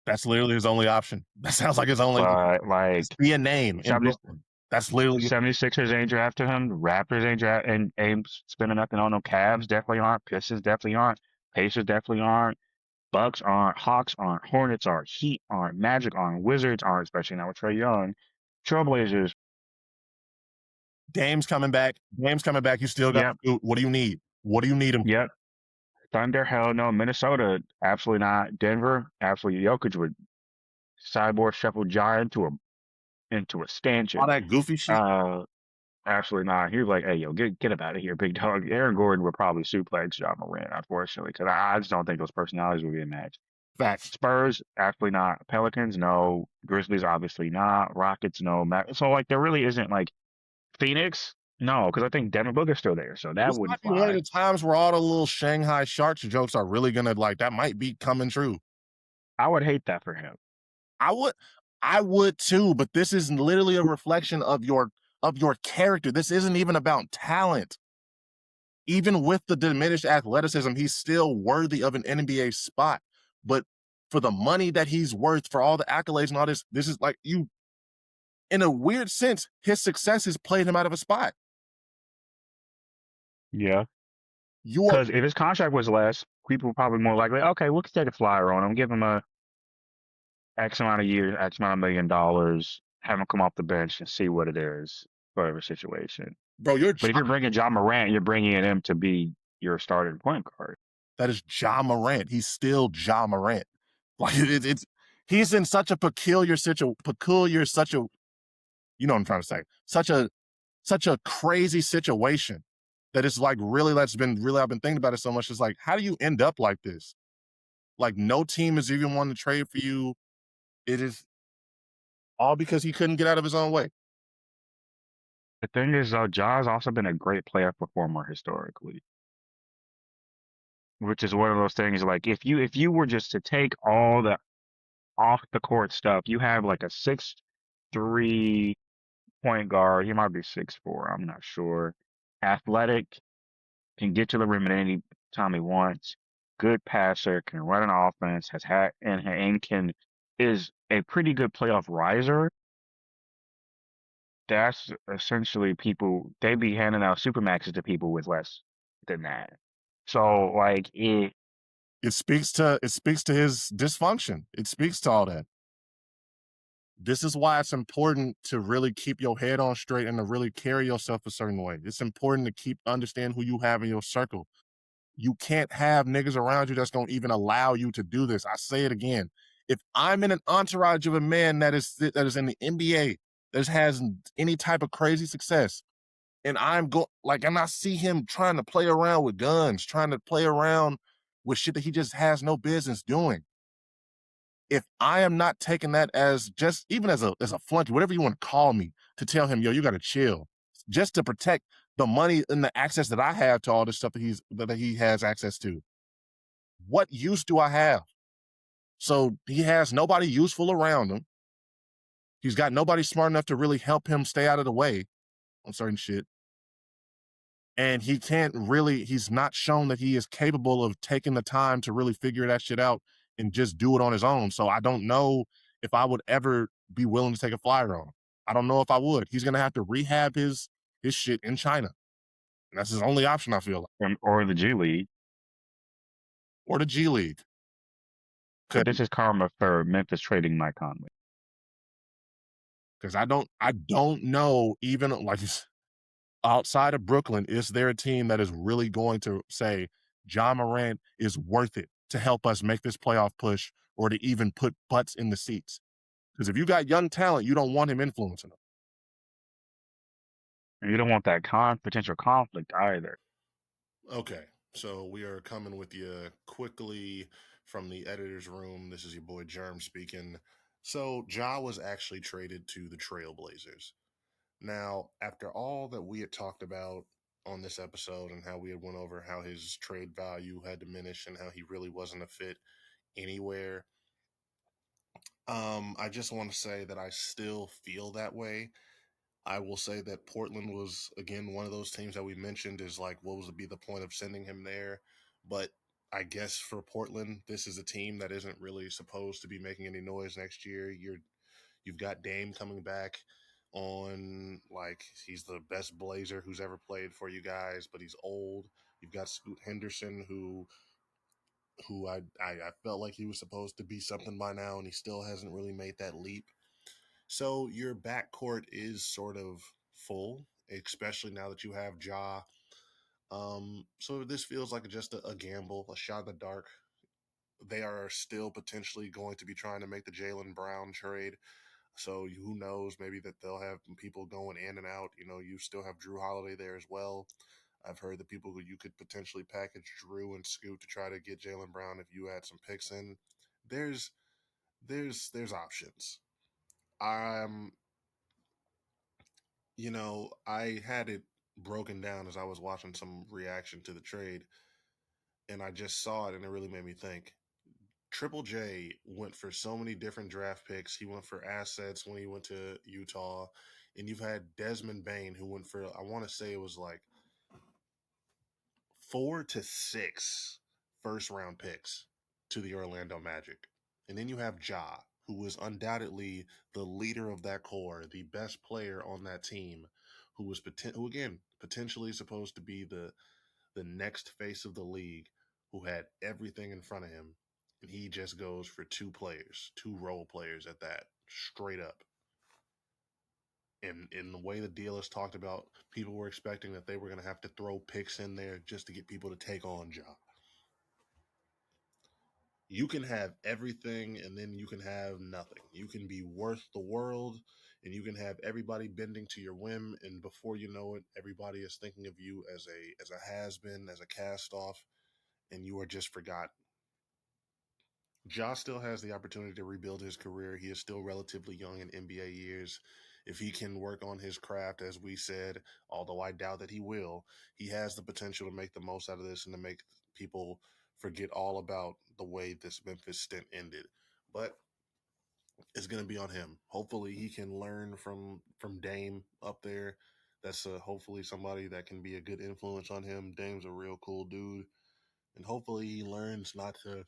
that's literally his only option. That sounds like his only option. But like, Just be a name in 70, Brooklyn. That's literally 76ers ain't drafted him. Raptors ain't draft and ain't spending nothing on them. Cavs definitely aren't. Pistons definitely aren't. Pacers definitely aren't. Bucks aren't. Hawks aren't. Hornets aren't. Heat aren't. Magic aren't. Wizards aren't. Especially now with Trae Young. Trailblazers. Dame's coming back. Dame's coming back. You still got Yep. what do you need? What do you need him for? Yep. Thunder. Hell no. Minnesota. Absolutely not. Denver. Absolutely. Jokic would cyborg shuffle giant into a All stanchion. that goofy shit. Absolutely not. He was like, "Hey, yo, get up out of here, big dog." Aaron Gordon would probably suplex John Morant, unfortunately, because I just don't think those personalities would be a match. Facts. Spurs, absolutely not. Pelicans, no. Grizzlies, obviously not. Rockets, no. So like, there really isn't like Phoenix, no, because I think Devin Booker's still there, so that This wouldn't might be one of fly. the times where all the little Shanghai Sharks jokes are really gonna like that might be coming true. I would hate that for him. I would I would too, but this is literally a reflection of your character. This isn't even about talent. Even with the diminished athleticism, he's still worthy of an NBA spot. But for the money that he's worth, for all the accolades and all this is like you, in a weird sense, his success has played him out of a spot. Yeah, You are, because if his contract was less, people were probably more likely, okay, we'll take a flyer on him, give him a X amount of years, X amount of $1 million, have him come off the bench and see what it is, whatever situation. bro, But if you're bringing John Morant, you're bringing in him to be your starting point guard. that is Ja Morant. He's still Ja Morant. Like it's he's in such a such a you know what I'm trying to say, such a crazy situation that it's like really that's been really I've been thinking about it so much. It's like, how do you end up like this? Like no team is even wanting to trade for you. It is all because he couldn't get out of his own way. The thing is, though, Ja's also been a great playoff performer historically, which is one of those things. Like if you were just to take all the off the court stuff, you have like a 6'3" point guard. He might be 6'4". I'm not sure. Athletic, can get to the rim at any time he wants. Good passer, can run an offense, has had and can is a pretty good playoff riser. That's essentially people they be handing out supermaxes to people with less than that. So like It speaks to his dysfunction. It speaks to all that. This is why it's important to really keep your head on straight and to really carry yourself a certain way. It's important to keep understand who you have in your circle. You can't have niggas around you that's gonna even allow you to do this. I say it again. If I'm in an entourage of a man that is in the NBA that has any type of crazy success, and and I see him trying to play around with guns, trying to play around with shit that he just has no business doing. If I am not taking that as just even as a flunky, whatever you want to call me, to tell him, yo, you got to chill, just to protect the money and the access that I have to all this stuff that he has access to. What use do I have? So he has nobody useful around him. He's got nobody smart enough to really help him stay out of the way on certain shit. And he's not shown that he is capable of taking the time to really figure that shit out and just do it on his own. So I don't know if I would ever be willing to take a flyer on him. I don't know if I would. He's going to have to rehab his shit in China. And that's his only option, I feel like. Or the G League. Or the G League. But this is karma for Memphis trading Mike Conley. Because I don't know, even like outside of Brooklyn, is there a team that is really going to say Ja Morant is worth it to help us make this playoff push or to even put butts in the seats? Because if you got young talent, you don't want him influencing them. And you don't want that potential conflict either. Okay, so we are coming with you quickly from the editor's room. This is your boy Jerm speaking. So Ja was actually traded to the Trailblazers. Now, after all that we had talked about on this episode and how we had went over how his trade value had diminished and how he really wasn't a fit anywhere, I just want to say that I still feel that way. I will say that Portland was, again, one of those teams that we mentioned is like, what was be the point of sending him there? But I guess for Portland, this is a team that isn't really supposed to be making any noise next year. You've got Dame coming back on, like, he's the best Blazer who's ever played for you guys, but he's old. You've got Scoot Henderson, who I felt like he was supposed to be something by now, and he still hasn't really made that leap. So your backcourt is sort of full, especially now that you have Ja. So this feels like just a gamble, a shot in the dark. They are still potentially going to be trying to make the Jaylen Brown trade. So who knows? Maybe that they'll have people going in and out. You know, you still have Drew Holiday there as well. I've heard that people who you could potentially package Drew and Scoot to try to get Jaylen Brown if you add some picks in. There's options. I'm I had it broken down as I was watching some reaction to the trade, and I just saw it, and it really made me think. Triple J went for so many different draft picks. He went for assets when he went to Utah, and you've had Desmond Bane who went for, I want to say it was like 4 to 6 first round picks to the Orlando Magic. And then you have Ja, who is undoubtedly the leader of that core, the best player on that team, who again potentially supposed to be the next face of the league, who had everything in front of him, and he just goes for two players, two role players at that, straight up. And in the way the deal is talked about, people were expecting that they were going to have to throw picks in there just to get people to take on Ja. You can have everything and then you can have nothing. You can be worth the world and you can have everybody bending to your whim, and before you know it, everybody is thinking of you as a has-been, as a cast-off, and you are just forgotten. Ja still has the opportunity to rebuild his career. He is still relatively young in NBA years. If he can work on his craft, as we said, although I doubt that he will, he has the potential to make the most out of this and to make people forget all about the way this Memphis stint ended. But it's going to be on him. Hopefully he can learn from Dame up there. That's hopefully somebody that can be a good influence on him. Dame's a real cool dude. And hopefully he learns not to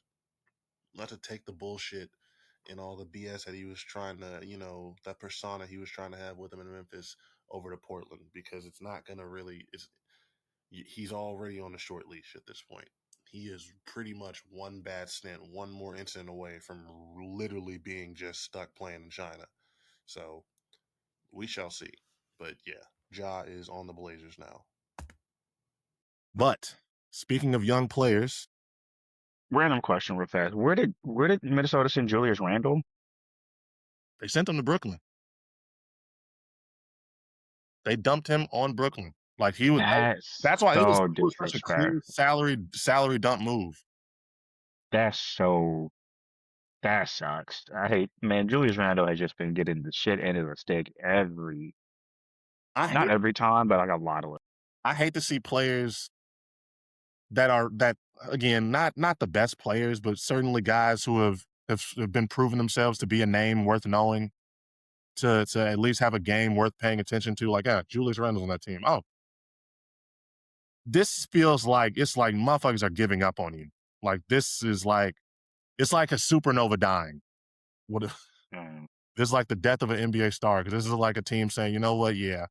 take the bullshit and all the BS that he was trying to, that persona he was trying to have with him in Memphis over to Portland, because it's not going to really, he's already on a short leash at this point. He is pretty much one bad stint, one more incident away from literally being just stuck playing in China. So we shall see. But yeah, Ja is on the Blazers now. But speaking of young players, Random question real fast. Where did Minnesota send Julius Randle? they sent him to Brooklyn. They dumped him on Brooklyn. Like he was. That's why it was such a clear salary dump move. That sucks. I hate, man. Julius Randle has just been getting the shit end of the stick not every time, but like a lot of it. I hate to see players that again, not the best players, but certainly guys who have been proving themselves to be a name worth knowing, to at least have a game worth paying attention to. Like, Julius Randle's on that team. Oh, this feels like it's like motherfuckers are giving up on you. Like this is like, it's like a supernova dying. What? This is like the death of an NBA star because this is like a team saying, you know what? Yeah,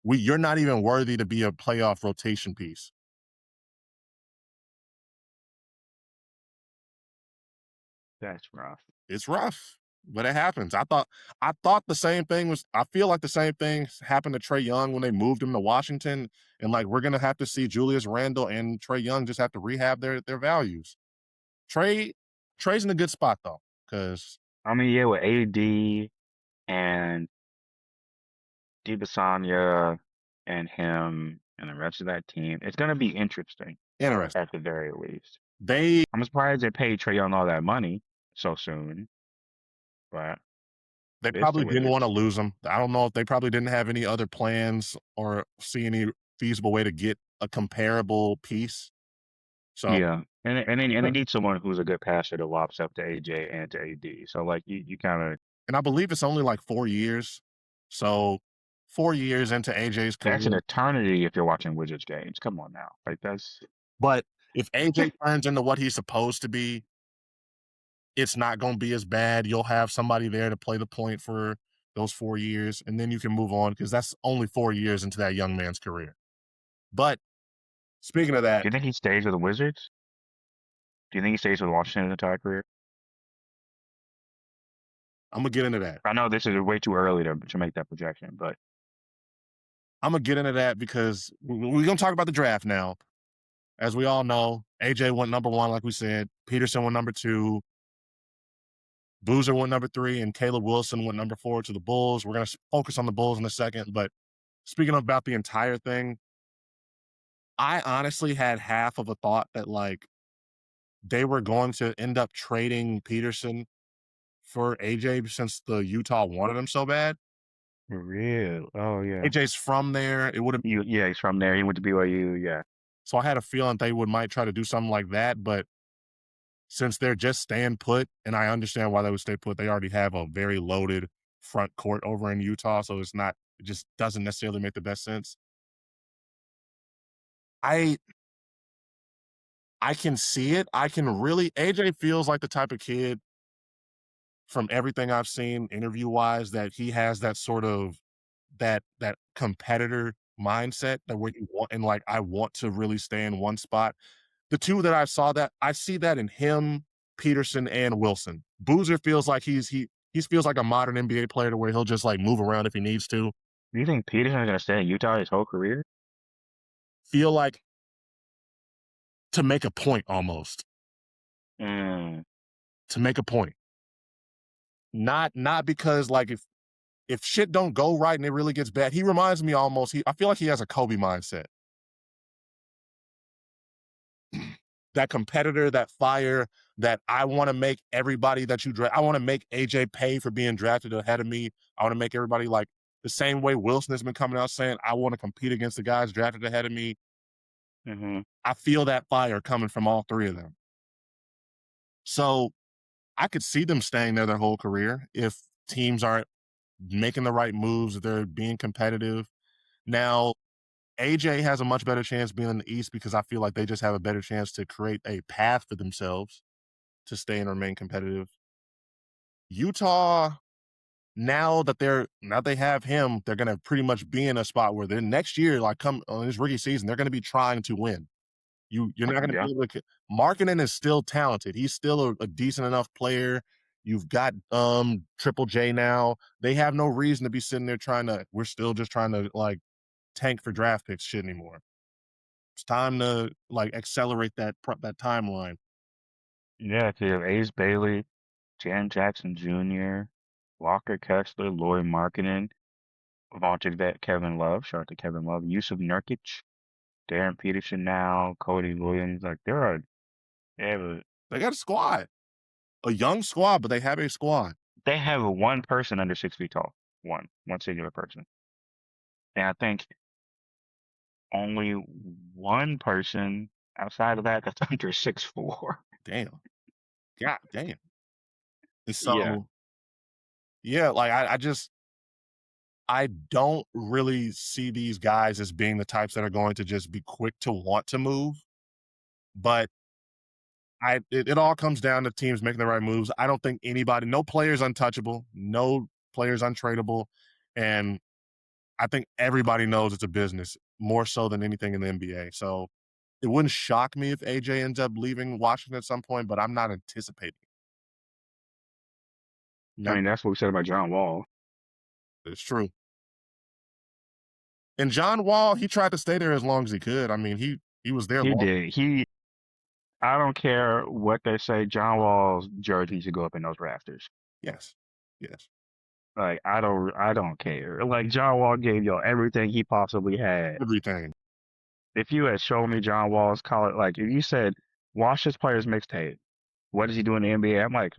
you're not even worthy to be a playoff rotation piece. That's rough. It's rough, but it happens. I thought the same thing was. I feel like the same thing happened to Trae Young when they moved him to Washington, and like we're gonna have to see Julius Randle and Trae Young just have to rehab their values. Trey Trey's in a good spot though, because I mean, yeah, with AD and Debasanya and him and the rest of that team, it's gonna be interesting interesting. at the very least. They I'm surprised they paid Trae Young all that money so soon, but they it's the probably didn't want to Wizards. lose him. I don't know if they probably didn't have any other plans or see any feasible way to get a comparable piece. So Yeah, and they need someone who's a good passer to lob stuff to AJ and to AD. So like you kind of and I believe it's only like 4 years. So 4 years into AJ's that's an career. eternity if you're watching Wizards games. Come on now, like that's But if AJ turns into what he's supposed to be, it's not going to be as bad. You'll have somebody there to play the point for those 4 years, and then you can move on because that's only 4 years into that young man's career. But speaking of Do that, you think he stays with the Wizards? Do you think he stays with Washington his entire career? I'm gonna get into that. I know this is way too early to make that projection, but I'm gonna get into that because we're gonna talk about the draft now. As we all know, AJ went number one, like we said. Peterson went number two. Boozer went number three, and Caleb Wilson went number four to the Bulls. We're gonna focus on the Bulls in a second, but speaking about the entire thing, I honestly had half of a thought that like they were going to end up trading Peterson for AJ since the Utah wanted him so bad. for real. Oh yeah. AJ's from there. It would have Yeah, he's from there. He went to BYU. Yeah. so I had a feeling they might try to do something like that, but since they're just staying put, and I understand why they would stay put, they already have a very loaded front court over in Utah, so it just doesn't necessarily make the best sense. I I can see it. I can really AJ feels like the type of kid from everything I've seen interview-wise that he has that sort of that competitor mindset that where you want and like I want to really stay in one spot. The two that I see that in him, Peterson, and Wilson. Boozer feels like he feels like a modern NBA player to where he'll just like move around if he needs to. Do you think Peterson's gonna stay in Utah his whole career? Feel like to make a point almost. Mm, To make a point. Not because like if shit don't go right and it really gets bad, he reminds me almost I feel like he has a Kobe mindset. That competitor, that fire, that I want to make everybody that you draft. I want to make AJ pay for being drafted ahead of me. I want to make everybody like the same way Wilson has been coming out saying, I want to compete against the guys drafted ahead of me. hmm I feel that fire coming from all three of them. So I could see them staying there their whole career if teams aren't making the right moves, if they're being competitive. Now, AJ has a much better chance being in the East because I feel like they just have a better chance to create a path for themselves to stay and remain competitive. Utah, now they have him, they're gonna pretty much be in a spot where then next year, like come on his rookie season, they're gonna be trying to win. You're not gonna Yeah. be able to Markkinen is still talented. He's still a decent enough player. You've got Triple J now. They have no reason to be sitting there we're still just trying to like tank for draft picks shit anymore. It's time to like accelerate that timeline. Yeah, so you have Ace Bailey, Jan Jackson Jr., Walker Kessler, Lloyd Markkinen, vaunted vet Kevin Love, shout out to Kevin Love, Yusuf Nurkic, Darren Peterson now, Cody Williams. Like they have a They got a squad. A young squad, but they have a squad. they have a one person under 6 feet tall. One singular person. And I think only one person outside of that that's under 6'4". Damn. God damn. And Yeah. so, yeah, like I don't really see these guys as being the types that are going to just be quick to want to move, but It all comes down to teams making the right moves. I don't think anybody, no player is untouchable, no player is untradeable, and I think everybody knows it's a business more so than anything in the NBA. So it wouldn't shock me if AJ ends up leaving Washington at some point, but I'm not anticipating it. I Never. mean, that's what we said about John Wall. It's true. And John Wall, he tried to stay there as long as he could. I mean, he was there He long. did. I don't care what they say. John Wall's jersey should go up in those rafters. Yes. Yes. Like I don't care. Like John Wall gave y'all everything he possibly had. Everything. If you had shown me John Wall's college, like if you said watch this player's mixtape, what does he do in the NBA? I'm like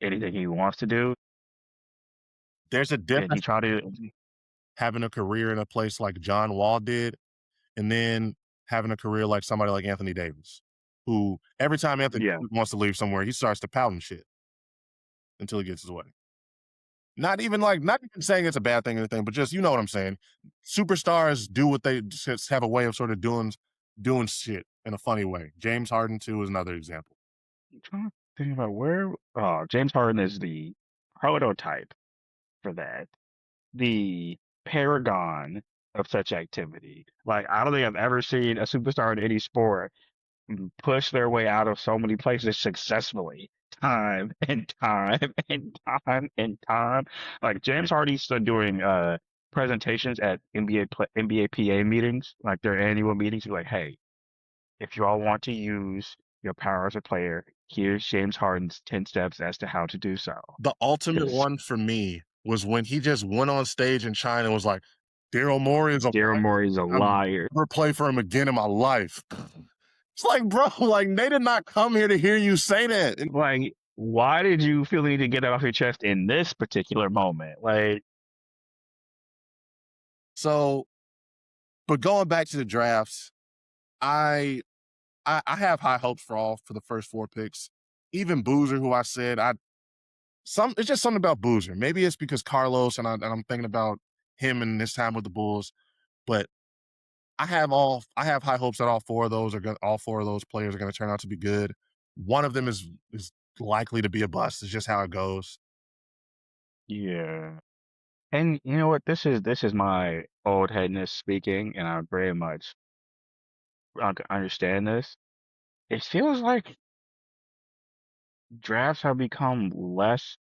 anything he wants to do, There's a and he difference try to. having a career in a place like John Wall did, and then having a career like somebody like Anthony Davis, who every time Anthony Yeah, Davis wants to leave somewhere, he starts to pout and shit until he gets his way. Not even saying it's a bad thing or anything, but just you know what I'm saying. Superstars do what they just have a way of sort of doing shit in a funny way. James Harden too is another example. I'm trying to think about where. Oh, James Harden is the prototype for that. The paragon of such activity. Like I don't think I've ever seen a superstar in any sport push their way out of so many places successfully, time and time and time and time. Like James Harden's still doing presentations at NBA PA meetings, like their annual meetings. He's like, hey, if you all want to use your power as a player, here's James Harden's 10 steps as to how to do so. The ultimate Because one for me was when he just went on stage in China and was like, Daryl Morey is a Daryl liar. Morey is a I'm liar. never play for him again in my life. It's like, bro, like they did not come here to hear you say that. And Like, why did you feel the need to get that off your chest in this particular moment? Like, so, but going back to the drafts, I I have high hopes for the first 4 picks. Even Boozer, who I said it's just something about Boozer. Maybe it's because Carlos and I'm thinking about him and his time with the Bulls, but I have high hopes that all 4 of those players are gonna turn out to be good. One of them is likely to be a bust. It's just how it goes. yeah. And you know what? This is my old headness speaking, and I very much understand this. It feels like drafts have become less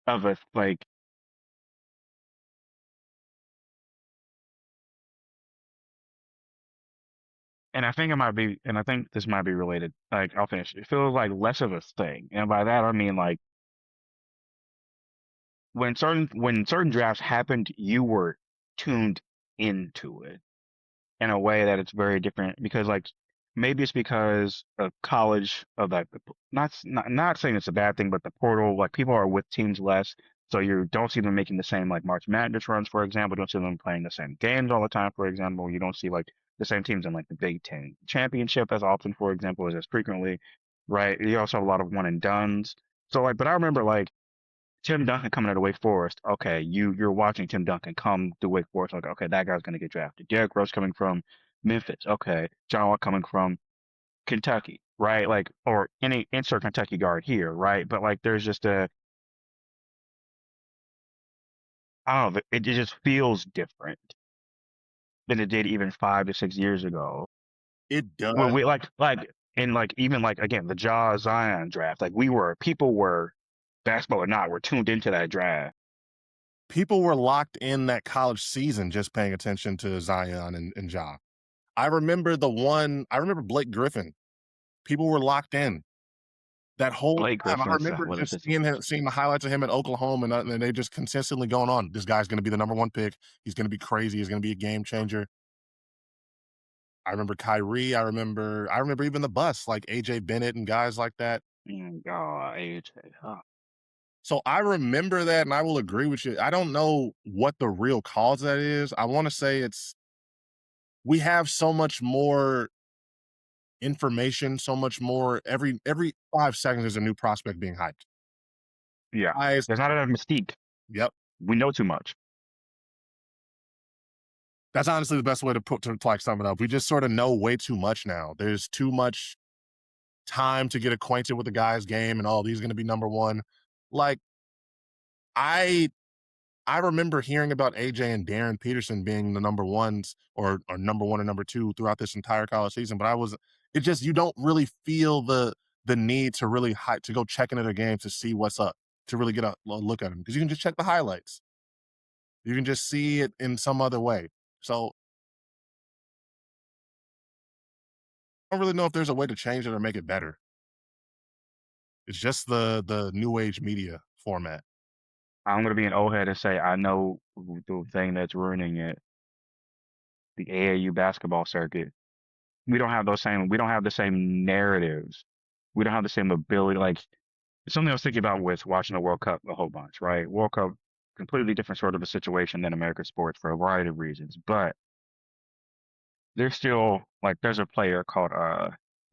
of a like, and I think this might be related. Like, I'll finish. It feels like less of a thing, and by that I mean like when certain drafts happened, you were tuned into it in a way that it's very different because like maybe it's because of college of like not saying it's a bad thing, but the portal like people are with teams less, so you don't see them making the same like March Madness runs, for example. You don't see them playing the same games all the time, for example. You don't see like the same teams in like the Big Ten championship as often, for example, as frequently, right? You also have a lot of one and dones. So like, but I remember like Tim Duncan coming out of Wake Forest. Okay, you're watching Tim Duncan come to Wake Forest. Like, okay, that guy's gonna get drafted. Derrick Rose coming from Memphis. Okay, John Wall coming from Kentucky, right? Like, or any insert Kentucky guard here, right? But like, there's just I don't know, it just feels different than it did even 5 to 6 years ago. It When does. we and like even like again the Zion draft, like people were basketball or not, were tuned into that draft. People were locked in that college season just paying attention to Zion and Ja. I remember Blake Griffin. People were locked in that whole Blake time. I Griffin's remember what is just his seeing the highlights of him at Oklahoma, and they just consistently going on. This guy's going to be the number 1 pick. He's going to be crazy. He's going to be a game changer. I remember Kyrie. I remember even the bus like AJ Bennett and guys like that. God, AJ. Huh. So I remember that, and I will agree with you. I don't know what the real cause of that is. I want to say we have so much more information, so much more. Every 5 seconds, there's a new prospect being hyped. Yeah. Guys, There's not enough mystique. yep. We know too much. That's honestly the best way to like sum it up. We just sort of know way too much now. There's too much time to get acquainted with the guy's game and all these going to be number one. Like I I remember hearing about AJ and Darren Peterson being the number ones or number one and number two throughout this entire college season, but I was it just you don't really feel the need to really to go check into their game to see what's up, to really get a look at them because you can just check the highlights. You can just see it in some other way. So I don't really know if there's a way to change it or make it better. It's just the new age media format. I'm gonna be an old head and say I know the thing that's ruining it, the AAU basketball circuit. We don't have the same narratives. We don't have the same ability. Like it's something I was thinking about with watching the World Cup a whole bunch, right? World Cup, completely different sort of a situation than American sports for a variety of reasons. But there's still like there's a player called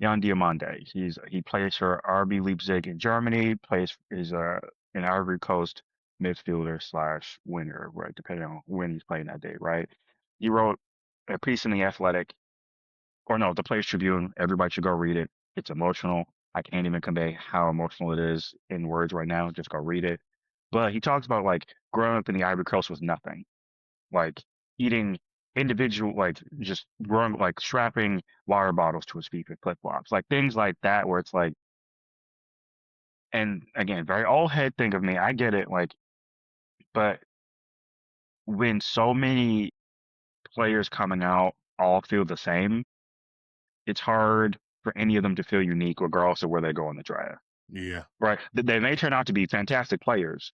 Jan Diamande. He plays for RB Leipzig in Germany, plays is an Ivory Coast midfielder slash winger, right? Depending on when he's playing that day, right? He wrote a piece in the Athletic, or no, the Players Tribune. Everybody should go read it. It's emotional. I can't even convey how emotional it is in words right now. Just go read it. But he talks about like growing up in the Ivory Coast was nothing, like eating individual, like just growing, like strapping water bottles to his feet with flip flops, like things like that, where it's like, and again, very old head thing of me, I get it, like, but when so many players coming out all feel the same, it's hard for any of them to feel unique, regardless of where they go in the draft, Yeah. right? They may turn out to be fantastic players,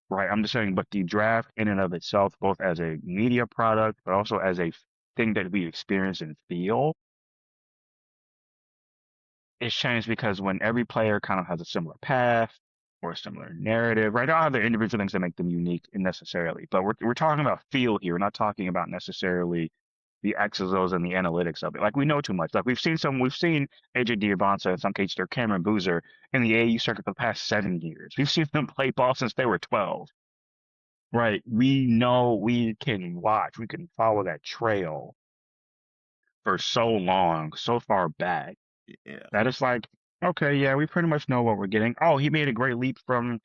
right? I'm just saying, but the draft in and of itself, both as a media product, but also as a thing that we experience and feel, it's changed because when every player kind of has a similar path or a similar narrative, right? They all have their individual things that make them unique necessarily, but we're talking about feel here. We're not talking about necessarily the X's, O's, and the analytics of it. Like we know too much. Like we've seen AJ Diabonsa, in some cases, or Cameron Boozer in the AAU circuit for the past 7 years. We've seen them play ball since they were 12. Right. We know we can watch, we can follow that trail for so long, so far back. Yeah. That it's like, okay, yeah, we pretty much know what we're getting. Oh, he made a great leap from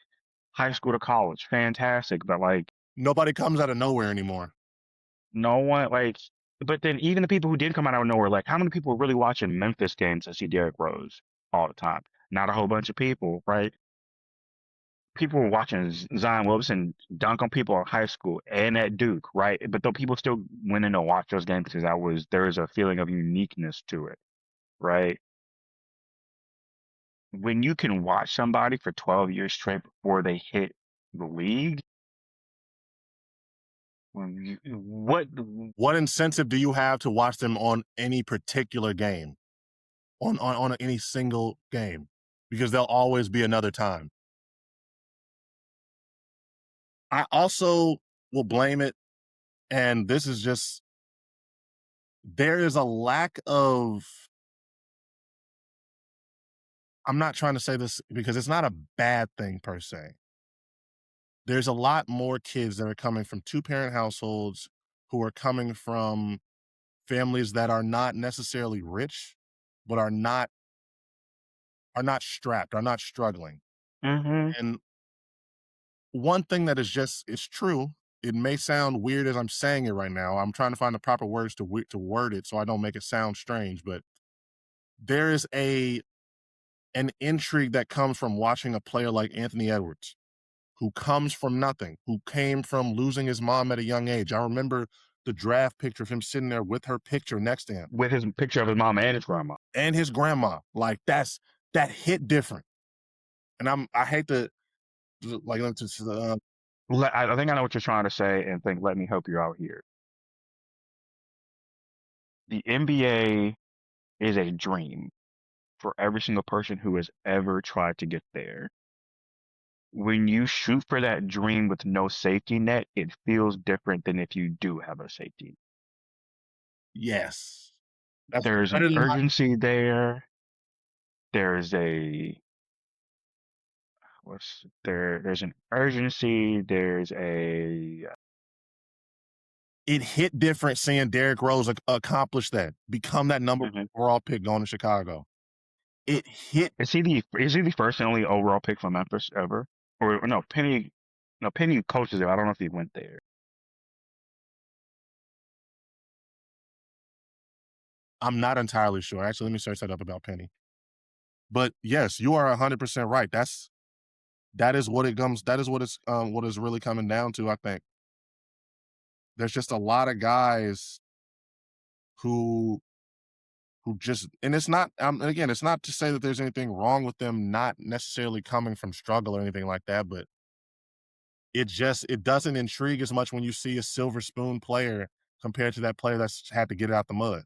high school to college. Fantastic. But like Nobody comes out of nowhere anymore. no one like but then even the people who did come out of nowhere, like how many people were really watching Memphis games to see Derrick Rose all the time? Not a whole bunch of people, right? People were watching Zion Wilson dunk on people in high school and at Duke, right? But though people still went in to watch those games because there was a feeling of uniqueness to it, right? When you can watch somebody for 12 years straight before they hit the league, what What incentive do you have to watch them on any particular game? On any single game? Because there'll always be another time. I also will blame it, and this is just there is a lack of I'm not trying to say this because it's not a bad thing per se. There's a lot more kids that are coming from two-parent households who are coming from families that are not necessarily rich, but are not strapped, are not struggling. hmm And one thing that is just it's true. It may sound weird as I'm saying it right now. I'm trying to find the proper words to word it so I don't make it sound strange, but there is a an intrigue that comes from watching a player like Anthony Edwards, who comes from nothing, who came from losing his mom at a young age. I remember the draft picture of him sitting there with her picture next to him with his picture of his mom and his grandma. and his grandma. Like that hit different. And I hate to like I think I know what you're trying to say, and think. Let me help you out here. The NBA is a dream for every single person who has ever tried to get there. When you shoot for that dream with no safety net, it feels different than if you do have a safety. yes. That's There's an better than my urgency there. There's a there's an urgency. There's a it hit different seeing Derrick Rose accomplish that, become that number Mhm. overall pick going to Chicago. It hit. Is he the first and only overall pick from Memphis ever? Or no, Penny coaches there. I don't know if he went there. I'm not entirely sure. Actually, let me search that up about Penny. But yes, you are 100% right. That is what it comes. That is what is really coming down to. I think there's just a lot of guys who just, and it's not. Again, it's not to say that there's anything wrong with them not necessarily coming from struggle or anything like that, but it doesn't intrigue as much when you see a silver spoon player compared to that player that's had to get it out the mud.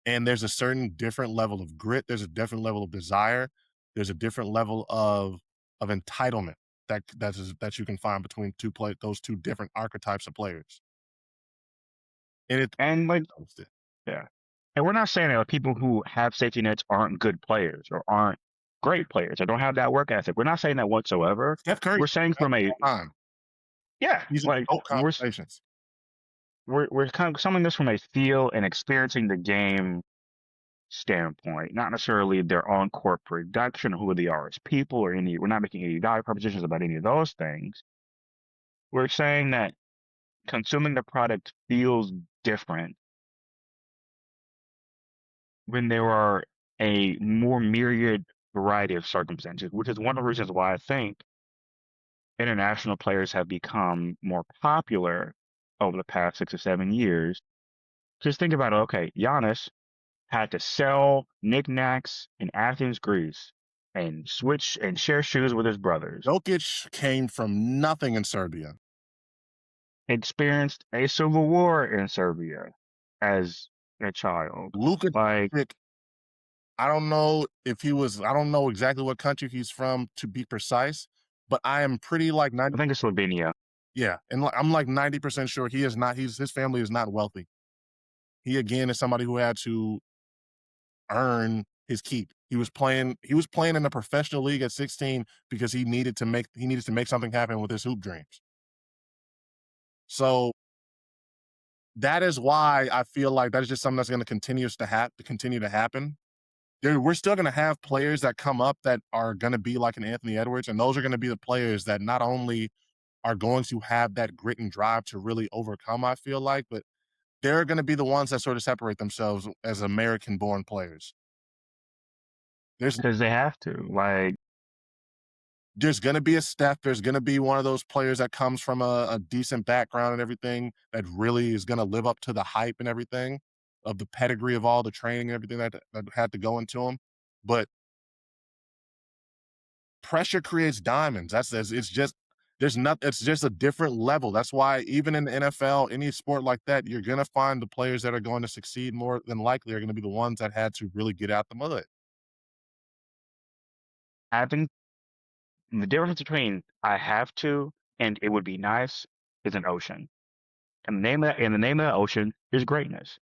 And there's a certain different level of grit. There's a different level of desire. There's a different level of entitlement that you can find between those two different archetypes of players. And it, And like, yeah. And we're not saying that people who have safety nets aren't good players or aren't great players or don't have that work ethic. We're not saying that whatsoever. Steph Curry, We're saying from a yeah, he's in like both conversations. we're kind of coming this from a feel and experiencing the game standpoint, not necessarily their on court production or who they are as people or any. We're not making any value propositions about any of those things. We're saying that consuming the product feels different when there are a more myriad variety of circumstances, which is one of the reasons why I think international players have become more popular over the past 6 or 7 years. Just think about it. Okay, Giannis had to sell knickknacks in Athens, Greece, and switch and share shoes with his brothers. Jokic came from nothing in Serbia. Experienced a civil war in Serbia as a child. Luka, Like, I don't know if he was. I don't know exactly what country he's from to be precise, but I am pretty like 90. I think it's Slovenia. Yeah, and I'm like 90% sure he is not. His family is not wealthy. He again is somebody who had to earn his keep. He was playing in a professional league at 16 because he needed to make something happen with his hoop dreams. So that is why I feel like that is just something that's going to continue to happen. We're still going to have players that come up that are going to be like an Anthony Edwards, and those are going to be the players that not only are going to have that grit and drive to really overcome, I feel like, but they're going to be the ones that sort of separate themselves as American-born players. Because they have to. Like, There's going to be a Steph. There's going to be one of those players that comes from a decent background and everything that really is going to live up to the hype and everything of the pedigree of all the training and everything that had to go into him. But pressure creates diamonds. It's just it's just a different level. That's why even in the NFL, any sport like that, you're gonna find the players that are going to succeed more than likely are gonna be the ones that had to really get out the mud. having the difference between I have to and it would be nice is an ocean. And the name of that ocean is greatness.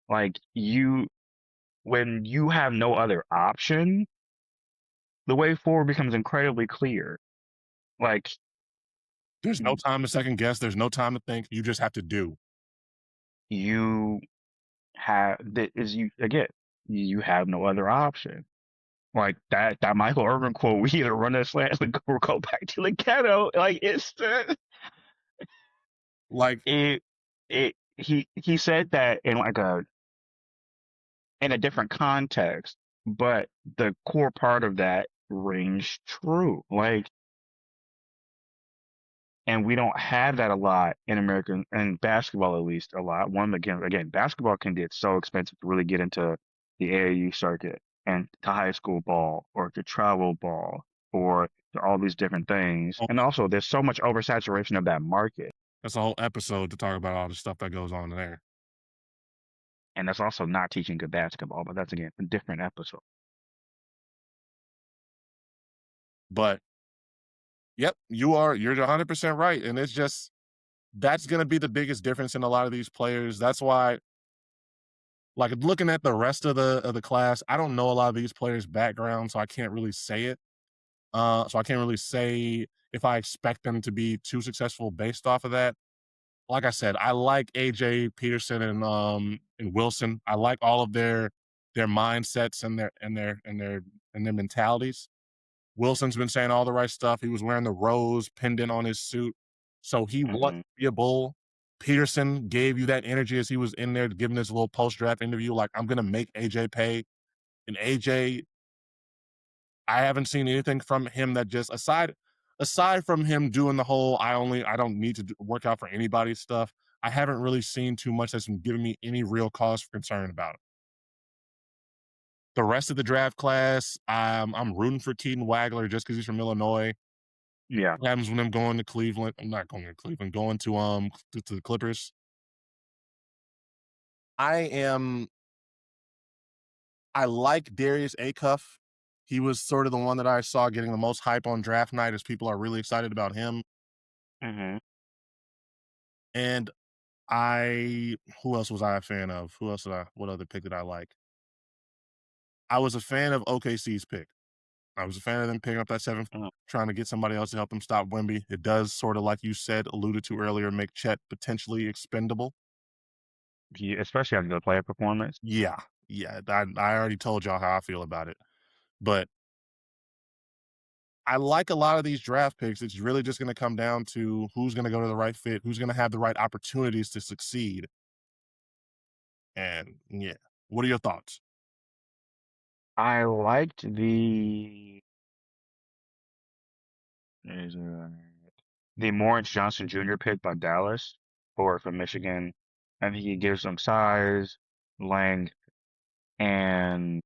Like, when you have no other option, the way forward becomes incredibly clear. Like, There's no time to second guess. There's no time to think. You just have to do. you have that is you again, you have no other option. Like that Michael Irvin quote, we either run this land or go back to the ghetto. Like, it's Like it he said that in like in a different context, but the core part of that rings true. Like, and we don't have that a lot in American and basketball, at least a lot. One again, basketball can get so expensive to really get into the AAU circuit and to high school ball or to travel ball or to all these different things. And also, there's so much oversaturation of that market. that's a whole episode to talk about all the stuff that goes on there. And that's also not teaching good basketball, but that's again a different episode. But yep, you're 100% right. And it's just that's gonna be the biggest difference in a lot of these players. That's why, like, looking at the rest of the class, I don't know a lot of these players' background, so I can't really say it. So I can't really say if I expect them to be too successful based off of that. like I said, I like AJ Peterson and Wilson. I like all of their mindsets and their mentalities. Wilson's been saying all the right stuff. He was wearing the rose pendant on his suit. So he wants Hmm. to be a bull. Peterson gave you that energy as he was in there giving this little post-draft interview, like, I'm gonna make AJ pay. And AJ, I haven't seen anything from him that just aside from him doing the whole I don't need to work out for anybody stuff. I haven't really seen too much that's been giving me any real cause for concern about it. The rest of the draft class, I'm rooting for Keaton Wagler just because he's from Illinois. Yeah. What happens when I'm going to Cleveland? I'm not going to Cleveland. Going to the Clippers. I am. I like Darius Acuff. He was sort of the one that I saw getting the most hype on draft night, as people are really excited about him. Hmm. And I, who else was I a fan of? Who else did I? What other pick did I like? I was a fan of OKC's pick. I was a fan of them picking up that seventh, trying to get somebody else to help them stop Wemby. It does sort of, like you said, alluded to earlier, make Chet potentially expendable. Especially after the player performance. Yeah, yeah. I already told y'all how I feel about it, but I like a lot of these draft picks. It's really just going to come down to who's going to go to the right fit, who's going to have the right opportunities to succeed. And yeah, what are your thoughts? I liked is, uh, the Morris Johnson Jr. pick by Dallas or from Michigan. I think he gives them size, length, and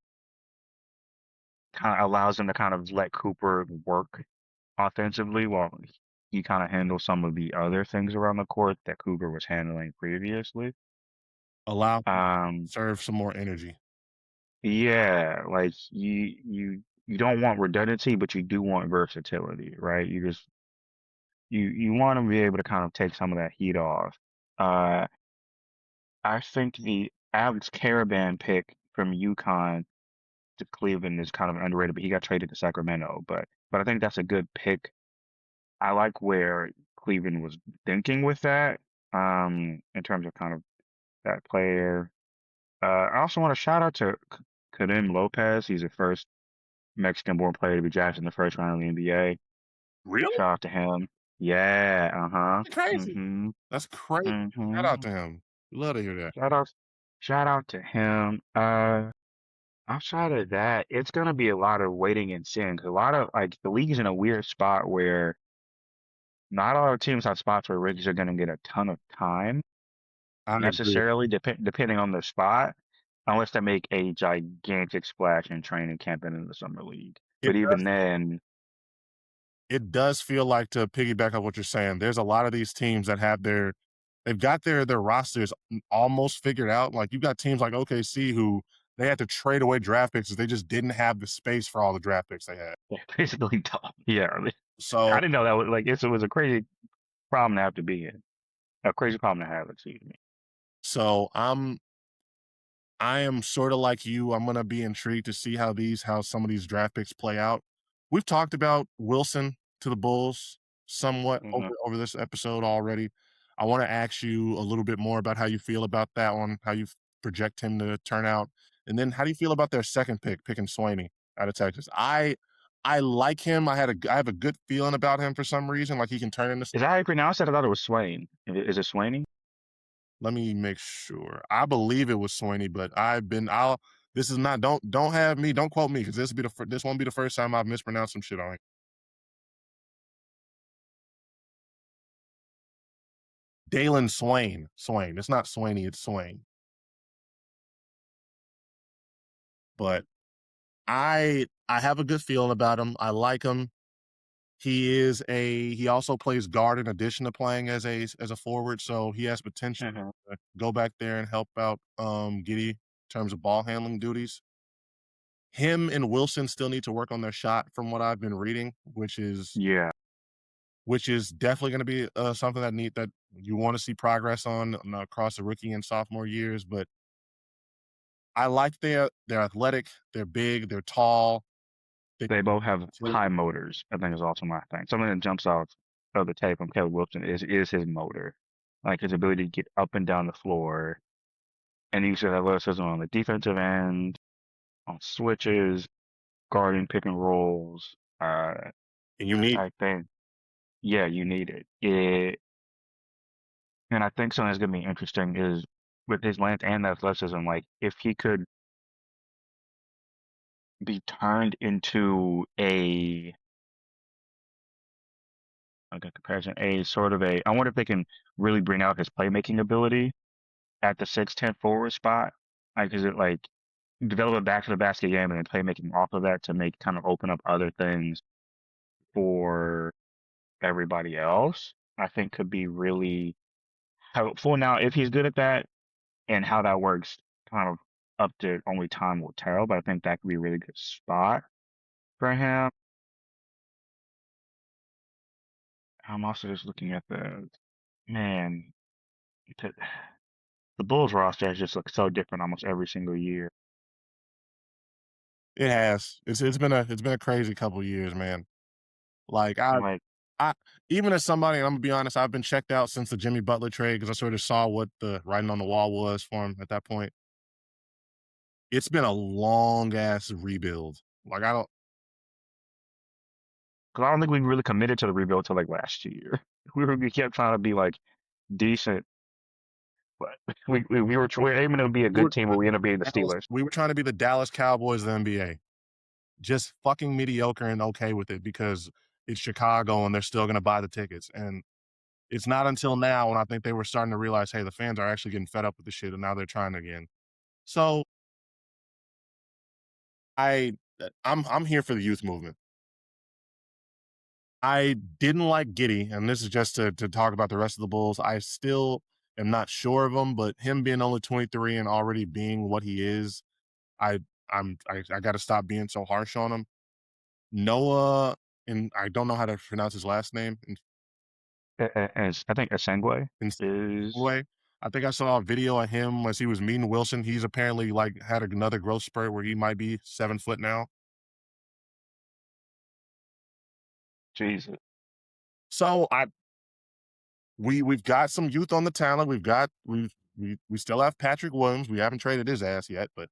kind of allows them to kind of let Cooper work offensively while he kind of handles some of the other things around the court that Cooper was handling previously. Allow Um, serve some more energy. yeah, like you don't want redundancy, but you do want versatility, right? You want to be able to kind of take some of that heat off. Uh, I think the Alex Caravan pick from UConn to Cleveland is kind of underrated, but he got traded to Sacramento. But I think that's a good pick. I like where Cleveland was thinking with that, in terms of kind of that player. I also want to shout out to Karim Lopez. He's the first Mexican-born player to be drafted in the first round of the NBA. Really? Shout out to him. Yeah, uh-huh. That's crazy. Mm-hmm. That's crazy. Shout Mm-hmm. out to him. Love to hear that. Shout out, shout out to him. Outside of that, it's gonna be a lot of waiting and seeing. 'Cause a lot of like the league's in a weird spot where not all teams have spots where rookies are gonna get a ton of time I agree. necessarily, depending on the spot, unless they make a gigantic splash in training camp and in the summer league. It But even does. then, It does feel like, to piggyback on what you're saying, there's a lot of these teams that they've got their rosters almost figured out. Like, you've got teams like OKC who they had to trade away draft picks 'cause they just didn't have the space for all the draft picks they had. they're basically dumb. Yeah, I So didn't know that was like it was a crazy problem to have to be in. A crazy problem to have, excuse me. so I am sort of like you. I'm gonna be intrigued to see how some of these draft picks play out. We've talked about Wilson to the Bulls somewhat Hmm. over this episode already. I want to ask you a little bit more about how you feel about that one, how you project him to turn out, and then how do you feel about their second pick, picking Swaney out of Texas? I like him. I have a good feeling about him for some reason. Like, he can turn into. Is that how you pronounce it? I thought it was Swain. Is it Swaney? Let me make sure. I believe it was Swaney, but I'll. This is not. Don't have me. Don't quote me, because this won't be the first time I've mispronounced some shit on it. Dalen Swain. Swain. It's not Swaney. It's Swain. But I have a good feeling about him. I like him. He also plays guard in addition to playing as a forward, so he has potential Hmm. to go back there and help out Giddy in terms of ball handling duties. Him and Wilson still need to work on their shot from what I've been reading, Yeah, which is definitely going to be something that you want to see progress on across the rookie and sophomore years. But I like they're athletic, they're big, they're tall. They, they both have high motors. I think is also my thing. Something that jumps out of the tape from Caleb Wilson is his motor. like his ability to get up and down the floor, and use of athleticism on the defensive end, on switches, guarding pick and rolls. And you need I think, yeah, you need it. And I think something that's gonna be interesting is with his length and athleticism, like if he could be turned into a comparison, a sort of a. I wonder if they can really bring out his playmaking ability at the 6'10" forward spot. Like, is it like develop a back to the basket game and then playmaking off of that to make kind of open up other things for everybody else? I think could be really helpful. Now, if he's good at that and how that works, kind of up to only time will tell. But I think that could be a really good spot for him. I'm also just looking at the man. The, the Bulls roster has just looked so different almost every single year. it has. It's been a crazy couple years, man. Like Like, I even as somebody, and I'm gonna be honest, I've been checked out since the Jimmy Butler trade because I sort of saw what the writing on the wall was for him at that point. It's been a long ass rebuild. Like I don't because I don't think we really committed to the rebuild till like last year. We kept trying to be like decent, but we were aiming to be a we were good team, but we ended up being the Steelers. We were trying to be the Dallas Cowboys of the NBA. Just fucking mediocre and okay with it because it's Chicago and they're still gonna buy the tickets. And it's not until now when I think they were starting to realize, hey, the fans are actually getting fed up with the shit, and now they're trying again. So I'm here for the youth movement. I didn't like Giddy, and this is just to talk about the rest of the Bulls. I still am not sure of him, but him being only 23 and already being what he is, I I got to stop being so harsh on him. Noah, and I don't know how to pronounce his last name. As I think Asengwe In is way, I think I saw a video of him as he was meeting Wilson. He's apparently like had another growth spurt where he might be 7 foot now. Jesus. So we've got some youth on the talent. We still have Patrick Williams. We haven't traded his ass yet, but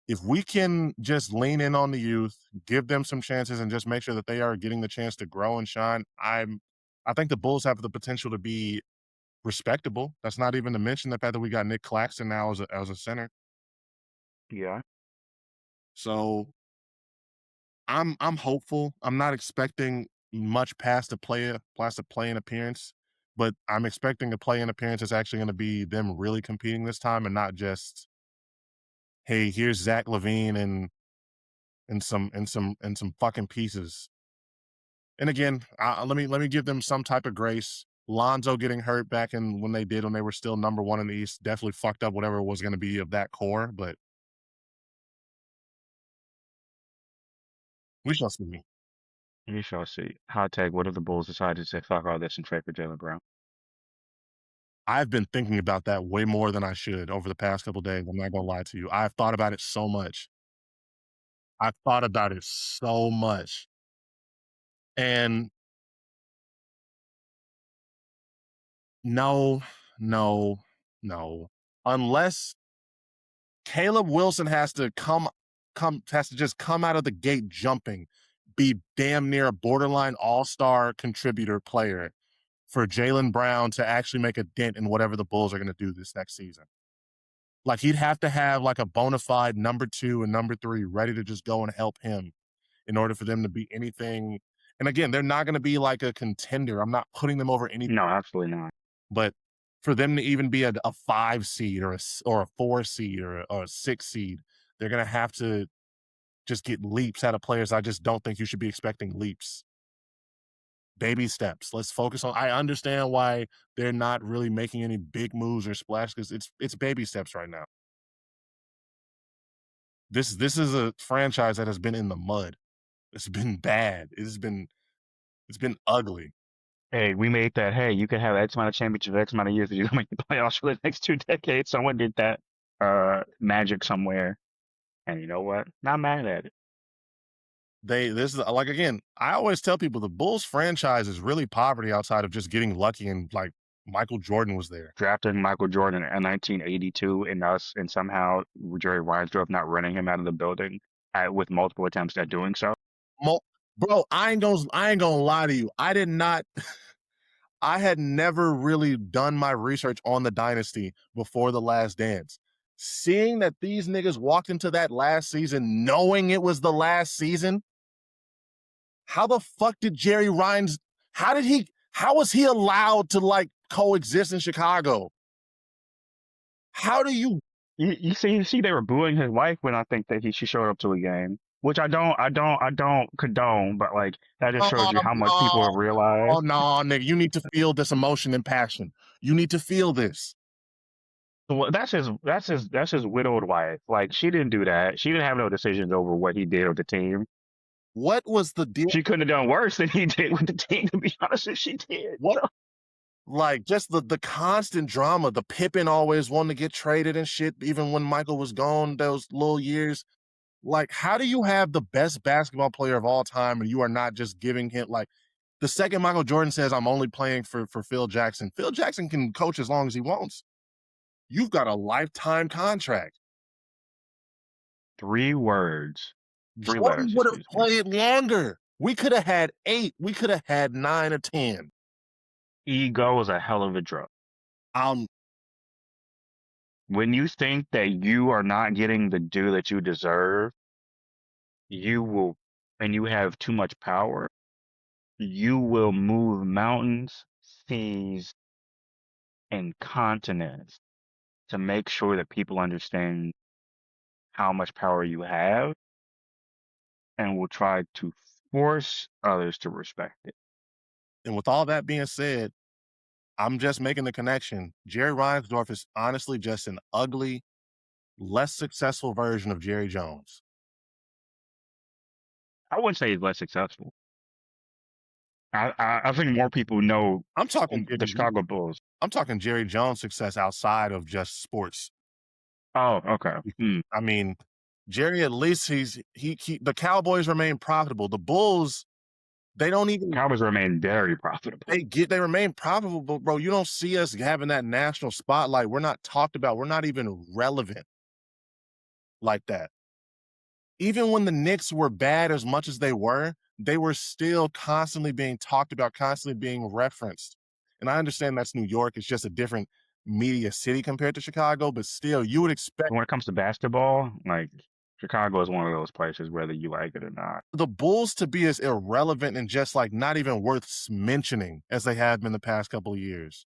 if we can just lean in on the youth, give them some chances, and just make sure that they are getting the chance to grow and shine, I think the Bulls have the potential to be respectable. That's not even to mention the fact that we got Nick Claxton now as a center. Yeah. So I'm hopeful. I'm not expecting much past the play-in appearance, but I'm expecting a play-in appearance that's actually going to be them really competing this time and not just, hey, here's Zach Levine and some fucking pieces. And again, let me give them some type of grace. Lonzo getting hurt back in when they were still number one in the East definitely fucked up whatever was going to be of that core, but we shall see. You shall see. Hot take. What if the Bulls decide to say fuck all this and trade for Jalen Brown? I've been thinking about that way more than I should over the past couple days. I'm not gonna lie to you. I've thought about it so much. I've thought about it so much. And no, no, no. Unless Caleb Wilson has to just come out of the gate jumping, be damn near a borderline all-star contributor player for Jalen Brown to actually make a dent in whatever the Bulls are gonna do this next season. Like he'd have to have like a bona fide number 2 and number 3 ready to just go and help him in order for them to be anything. And again, they're not going to be like a contender. I'm not putting them over any, No, absolutely not. but for them to even be a 5 seed or a 4 seed or a 6 seed, they're going to have to just get leaps out of players. I just don't think you should be expecting leaps. Baby steps. Let's focus on. I understand why they're not really making any big moves or splash because it's baby steps right now. This is a franchise that has been in the mud. It's been bad. It's been ugly. Hey, we made that. Hey, you can have X amount of championships, X amount of years that you don't make the playoffs for the next 2 decades. Someone did that magic somewhere. And you know what? Not mad at it. This is like again, I always tell people the Bulls franchise is really poverty outside of just getting lucky and like Michael Jordan was there. Drafting Michael Jordan in 1982 and somehow Jerry Reinsdorf not running him out of the building with multiple attempts at doing so. Bro, I ain't gonna lie to you. I did not. I had never really done my research on the dynasty before The Last Dance. Seeing that these niggas walked into that last season knowing it was the last season, how the fuck did Jerry Rines, how was he allowed to like coexist in Chicago? How do you You see, they were booing his wife when I think that she showed up to a game, which I don't condone, but like that just shows you how much people have realized. Oh no, nigga, you need to feel this emotion and passion. You need to feel this. Well, that's his widowed wife. Like she didn't do that. She didn't have no decisions over what he did with the team. What was the deal? She couldn't have done worse than he did with the team. To be honest, if she did. What? So. Like just the constant drama, the Pippen always wanting to get traded and shit, even when Michael was gone those little years. Like, how do you have the best basketball player of all time and you are not just giving him like the second Michael Jordan says, I'm only playing for Phil Jackson. Phil Jackson can coach as long as he wants. You've got a lifetime contract. 3 words. 3 Jordan letters, would have excuse me. played longer. We could have had 8. We could have had 9 or 10. Ego is a hell of a drug. Um, When you think that you are not getting the due that you deserve, and you have too much power, you will move mountains, seas, and continents to make sure that people understand how much power you have and will try to force others to respect it. and with all that being said, I'm just making the connection. Jerry Reinsdorf is honestly just an ugly, less successful version of Jerry Jones. I wouldn't say he's less successful. I think more people know I'm talking the Chicago Bulls. I'm talking Jerry Jones' success outside of just sports. Oh, okay. I mean, Jerry, at least the Cowboys remain profitable. The Bulls, they don't even Cowboys remain very profitable. they remain profitable, but bro, you don't see us having that national spotlight. We're not talked about. We're not even relevant like that. Even when the Knicks were bad as much as they were still constantly being talked about, constantly being referenced. And I understand that's New York. It's just a different media city compared to Chicago, but still, you would expect When it comes to basketball, like Chicago is one of those places, whether you like it or not. the Bulls to be as irrelevant and just like not even worth mentioning as they have been the past couple of years.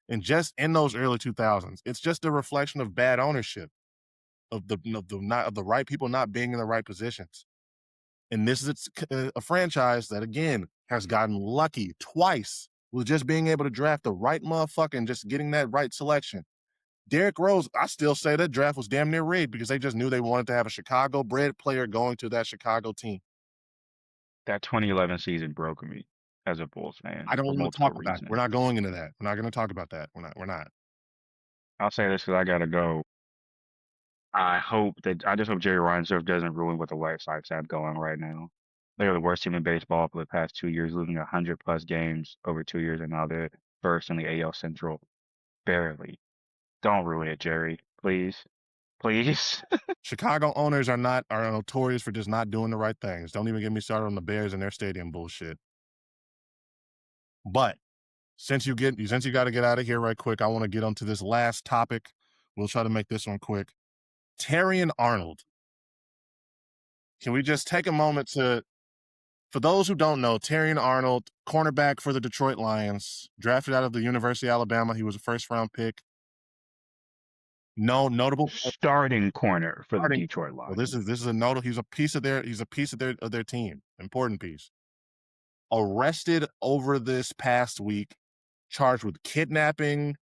And just in those early 2000s, it's just a reflection of bad ownership, of the right people not being in the right positions. And this is a franchise that, again, has gotten lucky twice with just being able to draft the right motherfucker and just getting that right selection. Derrick Rose, I still say that draft was damn near rigged because they just knew they wanted to have a Chicago-bred player going to that Chicago team. That 2011 season broke me as a Bulls fan I don't for want to multiple talk about it. reasons. We're not going into that. We're not going to talk about that. We're not. I'll say this because I gotta go. I just hope Jerry Reinsdorf doesn't ruin what the White Sox have going right now. They are the worst team in baseball for the past 2 years, losing 100+ games over 2 years, and now they're first in the AL Central. Barely. Don't ruin it, Jerry. Please. Please. Chicago owners are notorious for just not doing the right things. Don't even get me started on the Bears and their stadium bullshit. But since you got to get out of here right quick, I want to get onto this last topic. We'll try to make this one quick. Terrion Arnold. Can we just take a moment for those who don't know, Terrion Arnold, cornerback for the Detroit Lions, drafted out of the University of Alabama. He was a first-round pick. No notable Starting corner for the Detroit Lions. Well, this is a notable. He's a piece of their team. Important piece. Arrested over this past week, charged with kidnapping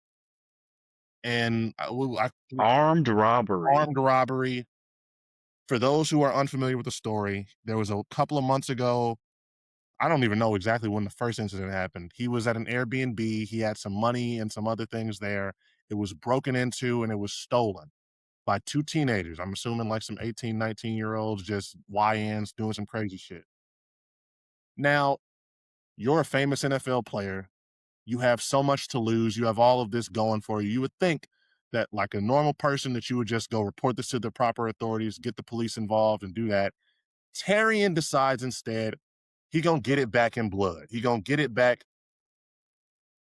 and armed robbery. Armed robbery. For those who are unfamiliar with the story, there was a couple of months ago. I don't even know exactly when the first incident happened. He was at an Airbnb. He had some money and some other things there. It was broken into and it was stolen by 2 teenagers. I'm assuming like some 18, 19-year-olds, just YNs doing some crazy shit. Now, you're a famous NFL player. You have so much to lose. You have all of this going for you. You would think that, like a normal person, that you would just go report this to the proper authorities, get the police involved, and do that. Terrion decides instead he gonna get it back in blood. He gonna get it back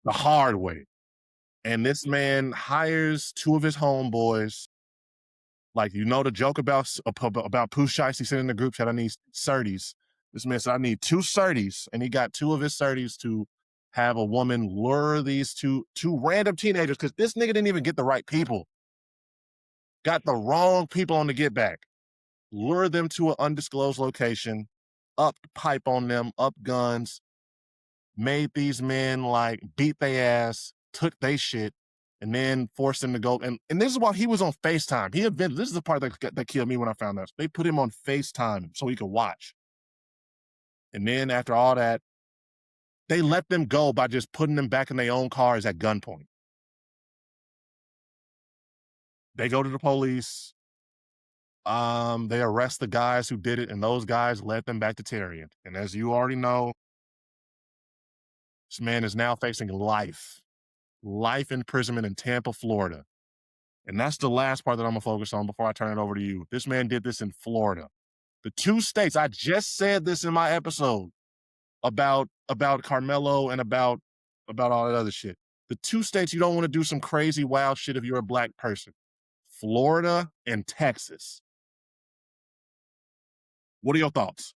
the hard way. And this man hires two of his homeboys. Like, you know, the joke about Pooh Shiesty, he said in the group chat, I need 30s. This man said, I need 2 30s. And he got 2 of his 30s to have a woman lure these two random teenagers, because this nigga didn't even get the right people. Got the wrong people on the get back. Lure them to an undisclosed location, up pipe on them, up guns, made these men like beat their ass, took they shit, and then forced them to go. And this is why he was on FaceTime. This is the part that killed me when I found out. They put him on FaceTime so he could watch. And then after all that, they let them go by just putting them back in their own cars at gunpoint. They go to the police. They arrest the guys who did it, and those guys led them back to Terrion. And as you already know, this man is now facing life imprisonment in Tampa, Florida. And that's the last part that I'm gonna focus on before I turn it over to you. This man did this in Florida. The 2 states, I just said this in my episode about Carmelo and about all that other shit. The 2 states you don't want to do some crazy wild shit if you're a black person: Florida and Texas. What are your thoughts?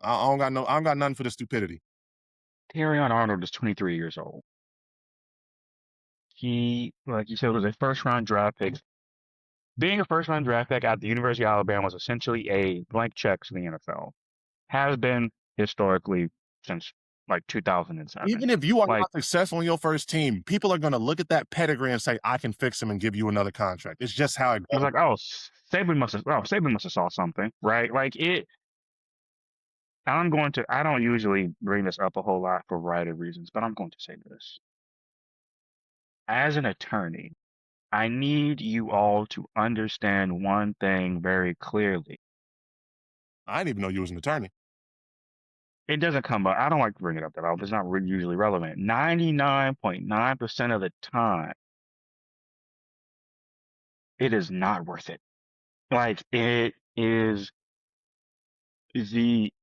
I don't got nothing for the stupidity. Terrion Arnold is 23 years old. He, like you said, was a first-round draft pick. Being a first-round draft pick at the University of Alabama was essentially a blank check to the NFL. Has been historically since like 2007. Even if you are Like, not successful in your first team, people are going to look at that pedigree and say, I can fix him and give you another contract. It's just how it it was goes. like, oh, Saban must have saw something, right? Like it. I don't usually bring this up a whole lot for a variety of reasons, but I'm going to say this. As an attorney, I need you all to understand one thing very clearly. I didn't even know you was an attorney. It doesn't come up. I don't like to bring it up that often. It's not really usually relevant. 99.9% of the time, it is not worth it. Like it is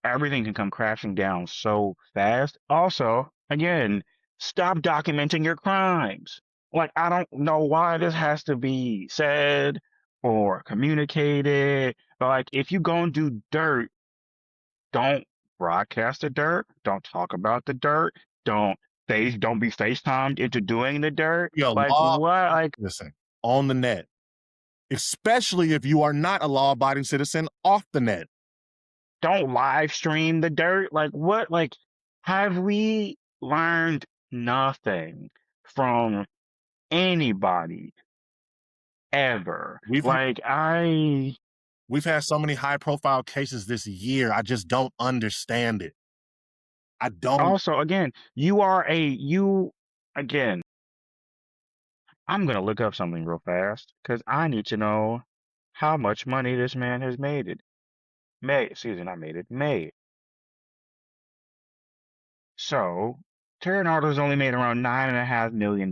everything can come crashing down so fast. Also, again, stop documenting your crimes. Like I don't know why this has to be said or communicated. But like if you go and do dirt, don't broadcast the dirt. Don't talk about the dirt. Don't be FaceTimed into doing the dirt. You're a Like law what? Like citizen on the net, especially if you are not a law-abiding citizen off the net. don't live stream the dirt. Like what? Like have we learned nothing from anybody ever? We've had so many high-profile cases this year. I just don't understand it. I don't. Also, again, again, I'm gonna look up something real fast because I need to know how much money this man has made. Made. So, Terrion Arnold has only made around $9.5 million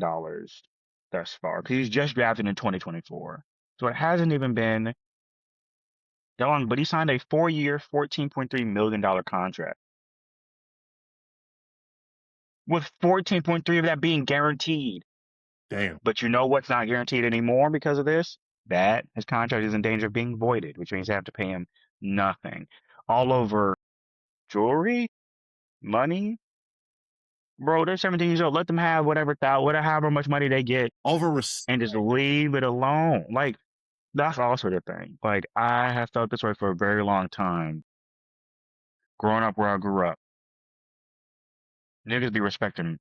thus far because he's just drafted in 2024. So it hasn't even been that long, but he signed a 4-year, $14.3 million contract. With 14.3 of that being guaranteed. Damn. But you know what's not guaranteed anymore because of this? That his contract is in danger of being voided, which means they have to pay him nothing. All over jewelry, money. Bro, they're 17 years old. Let them have however much money they get and just leave it alone. Like, that's also the thing. Like, I have felt this way for a very long time. Growing up where I grew up. Niggas be respecting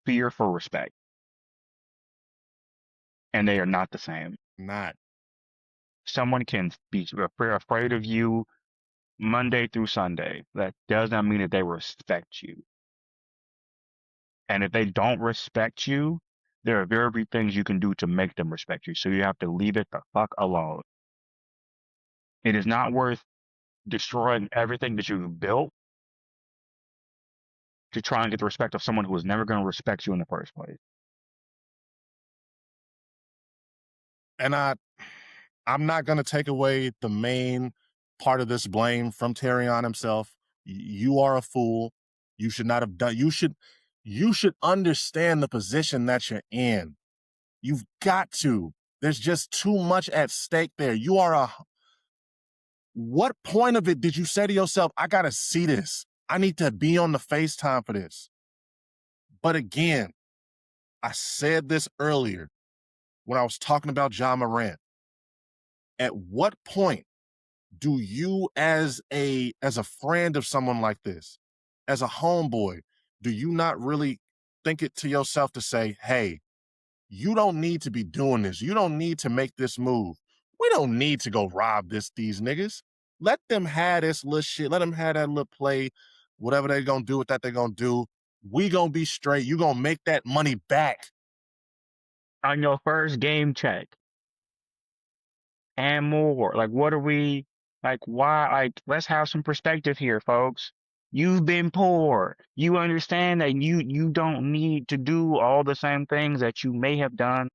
fear for respect. And they are not the same. Not. Someone can be afraid of you Monday through Sunday. That does not mean that they respect you. And if they don't respect you, there are very few things you can do to make them respect you. So you have to leave it the fuck alone. It is not worth destroying everything that you've built to try and get the respect of someone who was never going to respect you in the first place. And I'm not going to take away the main part of this blame from Terrion himself. You are a fool. You should not have done. You should understand the position that you're in. You've got to. There's just too much at stake there. You are a. What point of it did you say to yourself, I got to see this? I need to be on the FaceTime for this. But again, I said this earlier when I was talking about Ja Morant. At what point do you, as a friend of someone like this, as a homeboy, do you not really think it to yourself to say, hey, you don't need to be doing this. You don't need to make this move. We don't need to go rob these niggas. Let them have this little shit. Let them have that little play. Whatever they're going to do with that, they're going to do. We going to be straight. You going to make that money back. On your first game check and more. Like, what are we, like, why, like, let's have some perspective here, folks. You've been poor. You understand that you don't need to do all the same things that you may have done.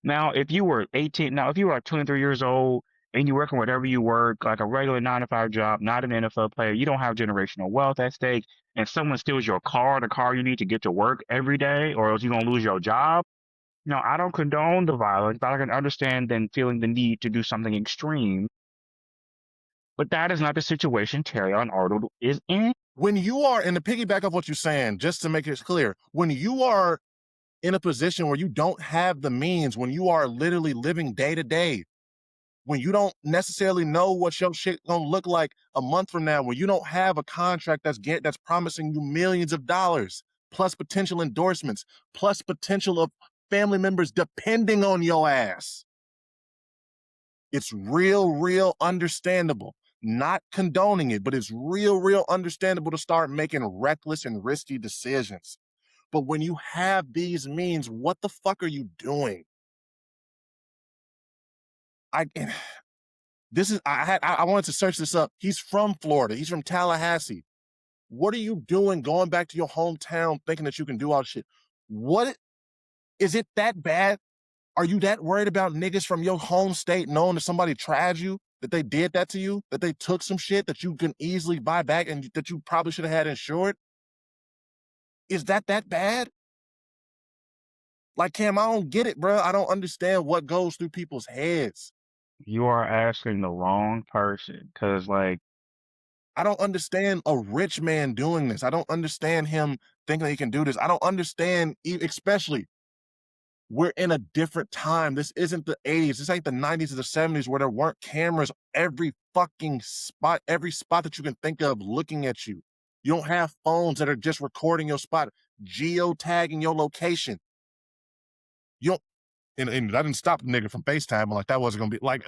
Now, if you were 18, now if you were like 23 years old and you're working wherever you work, like a regular 9 to 5 job, not an NFL player, you don't have generational wealth at stake, and someone steals your car, the car you need to get to work every day, or else you're gonna lose your job. No, I don't condone the violence, but I can understand then feeling the need to do something extreme. But that is not the situation Terrion Arnold is in. When you are, and to piggyback off what you're saying, just to make it clear, when you are in a position where you don't have the means, when you are literally living day to day, when you don't necessarily know what your shit gonna look like a month from now, when you don't have a contract that's promising you millions of dollars, plus potential endorsements, plus potential of family members depending on your ass. It's real understandable. Not condoning it, but it's real understandable to start making reckless and risky decisions. But when you have these means, what the fuck are you doing? I wanted to search this up. He's from Florida. He's from Tallahassee. What are you doing going back to your hometown thinking that you can do all this shit? What is it that bad? Are you that worried about niggas from your home state knowing that somebody tried you, that they did that to you, that they took some shit that you can easily buy back and that you probably should have had insured? Is that bad? Like, Cam, I don't get it, bro. I don't understand what goes through people's heads. You are asking the wrong person, because, like, I don't understand a rich man doing this. I don't understand him thinking that he can do this. I don't understand, especially, we're in a different time. This isn't the 80s. This ain't the 90s or the 70s where there weren't cameras every fucking spot, every spot that you can think of looking at you. You don't have phones that are just recording your spot, geotagging your location. You don't, and that didn't stop the nigga from FaceTime. Like, that wasn't gonna be like,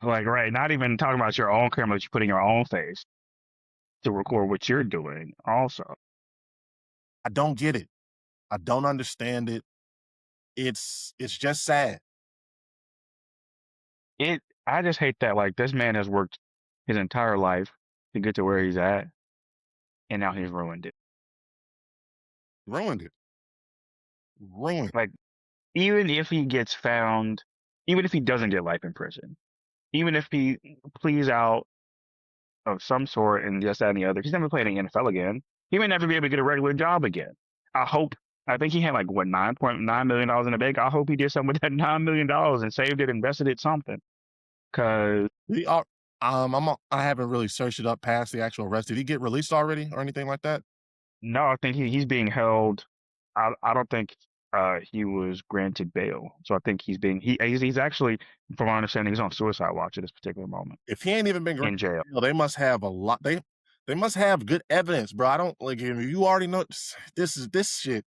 right, not even talking about your own camera that you put in your own face to record what you're doing also. I don't get it. I don't understand it. It's just sad. I just hate that, like, this man has worked his entire life to get to where he's at, and now he's ruined it. Ruined it. Ruined. Like, even if he gets found, even if he doesn't get life in prison, even if he pleads out of some sort and this, that, and the other, he's never playing in the NFL again. He may never be able to get a regular job again. I think he had like, what, $9.9 million in the bank. I hope he did something with that $9 million and saved it, invested it, something. Because I haven't really searched it up past the actual arrest. Did he get released already or anything like that? no, I think he's being held. I don't think he was granted bail. So I think he's actually, from my understanding, he's on suicide watch at this particular moment. If he ain't even been in jail, they must have a lot. They must have good evidence, bro. I don't like, you already know this shit.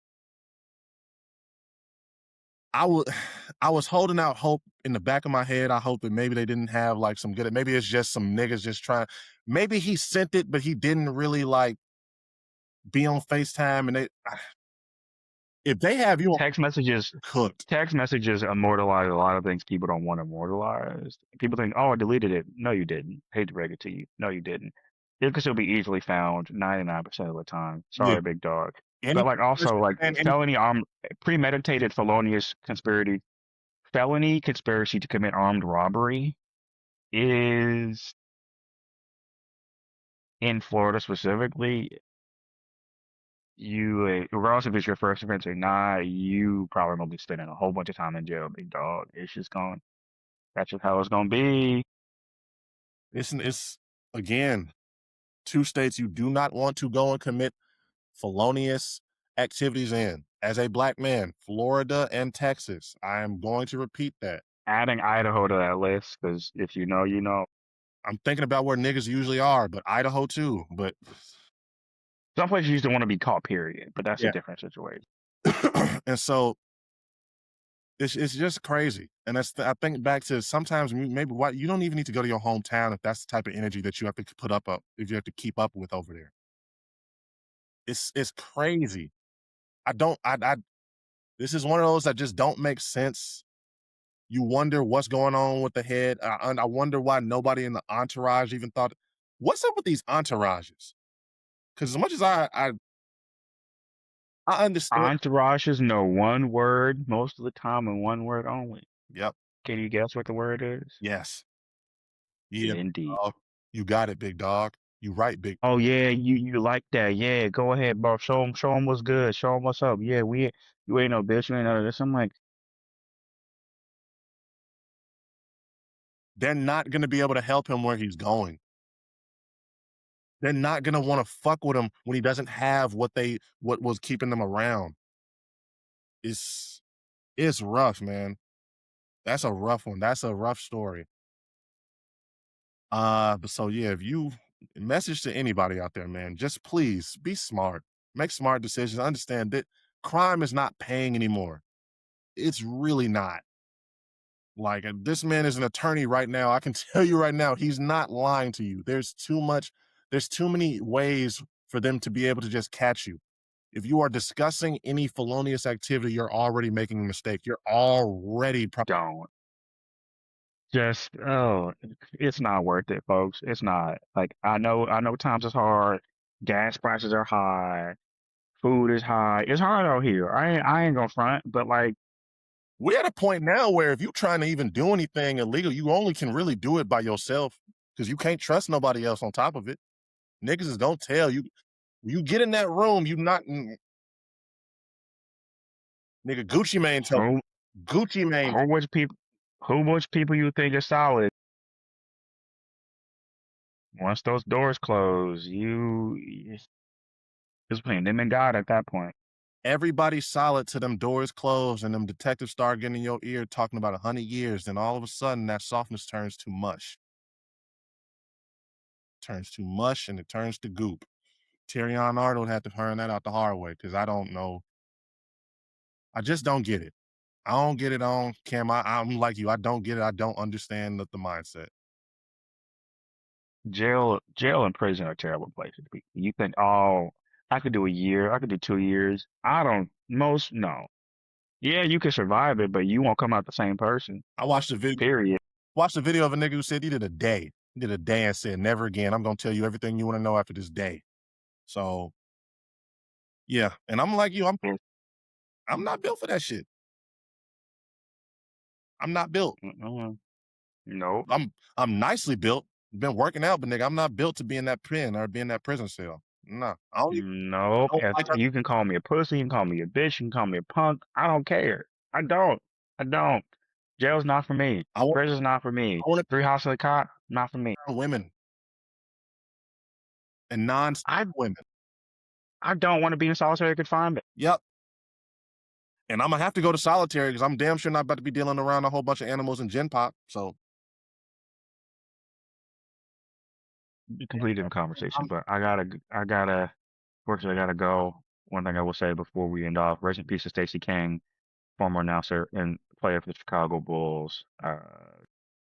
I was holding out hope in the back of my head. I hope that maybe they didn't have like some good, maybe it's just some niggas just trying, maybe he sent it, but he didn't really like be on FaceTime, and if they have you text messages cooked. Text messages immortalize a lot of things people don't want immortalized. People think, oh, I deleted it. No, you didn't. Hate to break it to you. No, you didn't. it could still be easily found 99% of the time. Yeah. Sorry, big dog. But Any like also like man, any felony premeditated felonious conspiracy felony conspiracy to commit armed robbery is in Florida specifically. You regardless if it's your first offense or not, you probably gonna be spending a whole bunch of time in jail, big dog. It's just going. That's just how it's gonna be. it's again, 2 states you do not want to go and commit felonious activities in. As a black man, Florida and Texas. I am going to repeat that. Adding Idaho to that list because if you know, you know. I'm thinking about where niggas usually are, but Idaho too. But Some places you just don't want to be caught, period. But that's a yeah. different situation. And so it's just crazy. And I think back to sometimes maybe why you don't even need to go to your hometown if that's the type of energy that you have to put up if you have to keep up with over there. It's crazy. I don't I this is one of those that just don't make sense. You wonder what's going on with the head. And I wonder why nobody in the entourage even thought, what's up with these entourages? Because as much as I understand. Entourages know one word most of the time and one word only. Yep. Can you guess what the word is? Yes. Yeah, big Indeed. dog. You got it, big dog. You right, big. Oh yeah, you like that? Yeah, go ahead, bro. Show 'em what's good. Show 'em what's up. Yeah, you ain't no bitch. You ain't none of this. I'm like, They're not gonna be able to help him where he's going. They're not gonna wanna fuck with him when he doesn't have what was keeping them around. It's it's rough, man. That's a rough one. That's a rough story. But so yeah, if you message to anybody out there, man, just please be smart. Make smart decisions. Understand that crime is not paying anymore. It's really not. Like this man is an attorney right now. I can tell you right now, he's not lying to you. There's too many ways for them to be able to just catch you. If you are discussing any felonious activity, you're already making a mistake. You're already don't. Just it's not worth it, folks. It's not. Like I know times is hard. Gas prices are high. Food is high. It's hard out here. I ain't gonna front, but like we're at a point now where if you're trying to even do anything illegal, you only can really do it by yourself because you can't trust nobody else on top of it. Niggas is gonna tell you. You get in that room, you not nigga Gucci Mane told who Gucci Mane. who which people you think is solid. Once those doors close, it's between them and God at that point. Everybody's solid till them doors close and them detectives start getting in your ear talking about 100 years. Then all of a sudden that softness turns to mush. Turns to mush and it turns to goop. Terrion Arnold had to learn that out the hard way because I don't know. I just don't get it. I don't get it on Cam. I'm like you. I don't get it. I don't understand the mindset. Jail and prison are terrible places to be. You think, oh, I could do a year, I could do 2 years. I don't. Most no. Yeah, you can survive it, but you won't come out the same person. I watched a video. Period. Watched a video of a nigga who said he did a day. He did a day and said, "Never again. I'm gonna tell you everything you want to know after this day." So yeah, and I'm like you. I'm not built for that shit. I'm not built. Nope. I'm nicely built. Been working out, but nigga, I'm not built to be in that pen or be in that prison cell. Nah, Nope. I don't like You can call me a pussy, you can call me a bitch, you can call me a punk. I don't care. I don't. I don't. Jail's not for me. I want Prison's not for me. I want 3 House of the Cop, not for me. to women and non I women. I don't want to be in solitary confinement. Yep. And I'm gonna have to go to solitary because I'm damn sure not about to be dealing around a whole bunch of animals in Gen Pop. So Completely different conversation, I'm, but fortunately, I gotta go. One thing I will say before we end off, rest in peace to Stacey King, former announcer and player for the Chicago Bulls.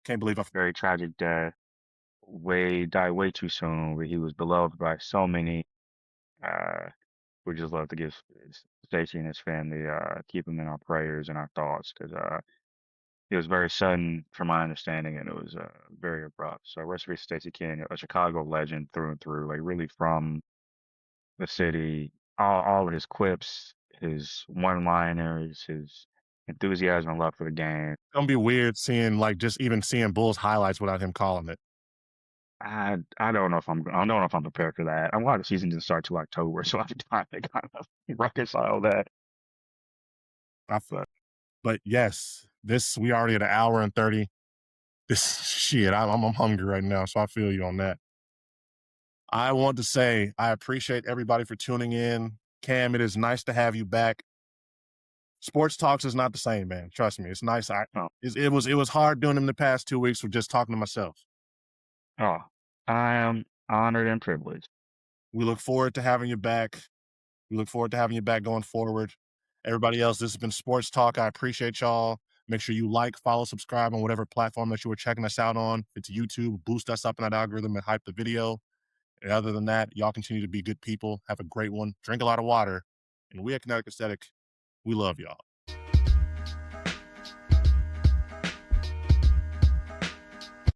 can't believe I. Very tragic death. Died way too soon. But he was beloved by so many. Uh, we just love to give Stacey and his family, keep him in our prayers and our thoughts because it was very sudden, from my understanding, and it was very abrupt. So rest in peace, Stacey King, a Chicago legend through and through, like really from the city. All of his quips, his one-liners, his enthusiasm and love for the game. It's gonna be weird seeing like just even seeing Bulls highlights without him calling it. I don't know if I don't know if I'm prepared for that. I'm glad the season didn't start till October, so I have time to kind of reconcile that. I But But yes, this we already at an hour and 30. This shit, I'm hungry right now, so I feel you on that. I want to say I appreciate everybody for tuning in. Cam, it is nice to have you back. Sports talks is not the same, man. Trust me, it's nice. oh, It was hard doing them the past 2 weeks with just talking to myself. oh, I am honored and privileged. We look forward to having you back. We look forward to having you back going forward. Everybody else, this has been Sports Talk. I appreciate y'all. Make sure you like, follow, subscribe on whatever platform that you were checking us out on. If it's YouTube, boost us up in that algorithm and hype the video. And other than that, y'all continue to be good people. Have a great one. Drink a lot of water. And we at Kinetic Aesthetic, we love y'all.